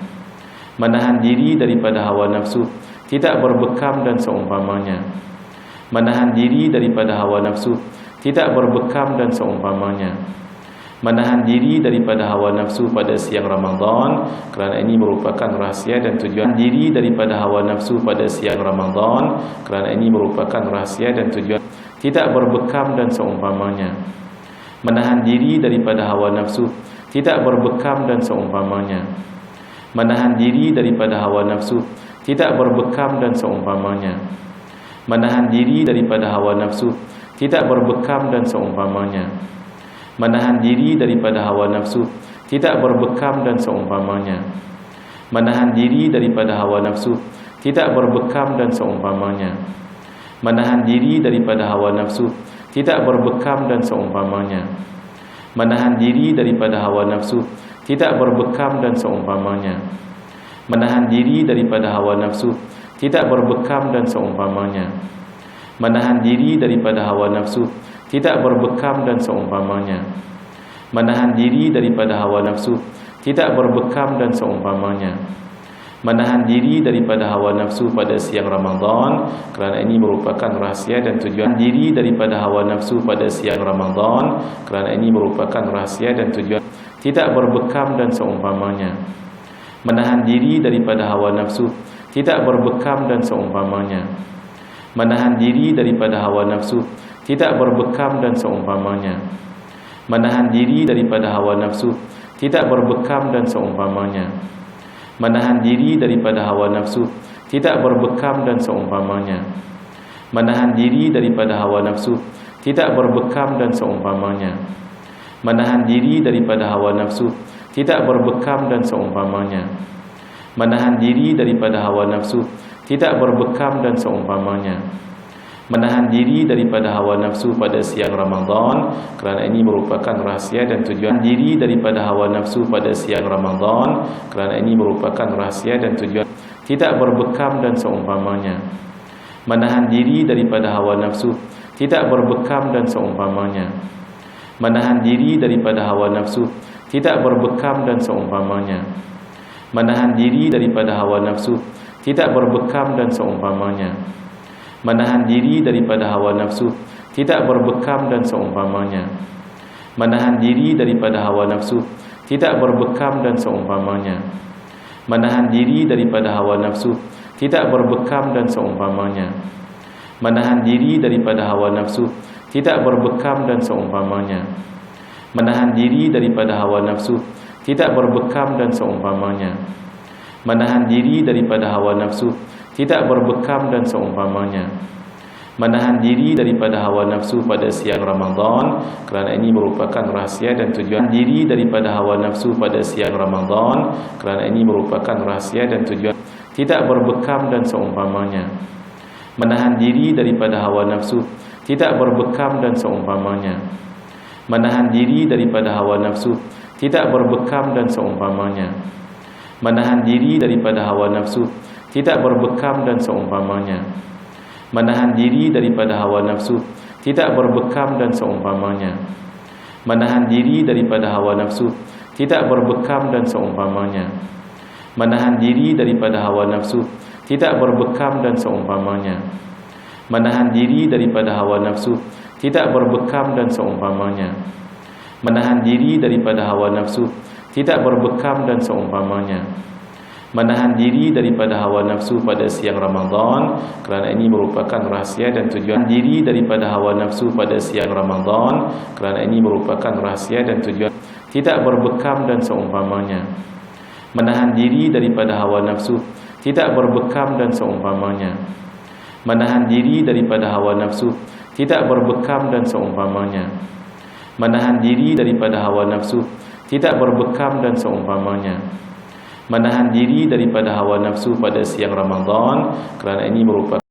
menahan diri daripada hawa nafsu, tidak berbekam dan seumpamanya, menahan diri daripada hawa nafsu, tidak berbekam dan seumpamanya, menahan diri daripada hawa nafsu pada siang Ramadan, kerana ini merupakan rahsia dan tujuan diri daripada hawa nafsu pada siang Ramadan, kerana ini merupakan rahsia dan tujuan tidak berbekam dan seumpamanya, menahan diri daripada hawa nafsu, tidak berbekam dan seumpamanya, menahan diri daripada hawa nafsu, tidak berbekam dan seumpamanya, menahan diri daripada hawa nafsu, tidak berbekam dan seumpamanya, menahan diri daripada hawa nafsu, tidak berbekam dan seumpamanya, menahan diri daripada hawa nafsu, tidak berbekam dan seumpamanya, menahan diri daripada hawa nafsu, tidak berbekam dan seumpamanya, menahan diri daripada hawa nafsu, tidak berbekam dan seumpamanya, menahan diri daripada hawa nafsu, tidak berbekam dan seumpamanya, menahan diri daripada hawa nafsu, tidak berbekam dan seumpamanya, menahan diri daripada hawa nafsu, tidak berbekam dan seumpamanya, menahan diri daripada hawa nafsu pada siang Ramadan, kerana ini merupakan rahsia dan tujuan diri daripada hawa nafsu pada siang Ramadan, kerana ini merupakan rahsia dan tujuan tidak berbekam dan seumpamanya, menahan diri daripada hawa nafsu, tidak berbekam dan seumpamanya, menahan diri daripada hawa nafsu, tidak berbekam dan seumpamanya, menahan diri daripada hawa nafsu, tidak berbekam dan seumpamanya, menahan diri daripada hawa nafsu, tidak berbekam dan seumpamanya, menahan diri daripada hawa nafsu, tidak berbekam dan seumpamanya, menahan diri daripada hawa nafsu, tidak berbekam dan seumpamanya, menahan diri daripada hawa nafsu, tidak berbekam dan seumpamanya, menahan diri daripada hawa nafsu pada siang Ramadan, kerana ini merupakan rahsia dan tujuan diri daripada hawa nafsu pada siang Ramadan, kerana ini merupakan rahsia dan tujuan tidak berbekam dan seumpamanya, menahan diri daripada hawa nafsu, tidak berbekam dan seumpamanya, menahan diri daripada hawa nafsu, tidak berbekam dan seumpamanya, menahan diri daripada hawa nafsu, tidak berbekam dan seumpamanya, menahan diri daripada hawa nafsu, tidak berbekam dan seumpamanya, menahan diri daripada hawa nafsu, tidak berbekam dan seumpamanya, menahan diri daripada hawa nafsu, tidak berbekam dan seumpamanya, menahan diri daripada hawa nafsu, tidak berbekam dan seumpamanya, menahan diri daripada hawa nafsu, tidak berbekam dan seumpamanya, menahan diri daripada hawa nafsu, tidak berbekam dan seumpamanya, menahan diri daripada hawa nafsu pada siang Ramadan, kerana ini merupakan rahsia dan tujuan diri daripada hawa nafsu pada siang Ramadan, kerana ini merupakan rahsia dan tujuan tidak berbekam dan seumpamanya. Menahan diri daripada hawa nafsu tidak berbekam dan seumpamanya. Menahan diri daripada hawa nafsu tidak berbekam dan seumpamanya. Menahan diri daripada hawa nafsu tidak berbekam dan seumpamanya. Menahan diri daripada hawa nafsu tidak berbekam dan seumpamanya. Menahan diri daripada hawa nafsu tidak berbekam dan seumpamanya. Menahan diri daripada hawa nafsu tidak berbekam dan seumpamanya. Menahan diri daripada hawa nafsu tidak berbekam dan seumpamanya. Menahan diri daripada hawa nafsu tidak berbekam dan seumpamanya. Menahan diri daripada hawa nafsu pada siang Ramadan, kerana ini merupakan rahsia dan tujuan diri daripada hawa nafsu pada siang Ramadan, kerana ini merupakan rahsia dan tujuan tidak berbekam dan seumpamanya. Menahan diri daripada hawa nafsu tidak berbekam dan seumpamanya. Menahan diri daripada hawa nafsu tidak berbekam dan seumpamanya. Menahan diri daripada hawa nafsu tidak berbekam dan seumpamanya. Menahan diri daripada hawa nafsu pada siang Ramadan, kerana ini merupakan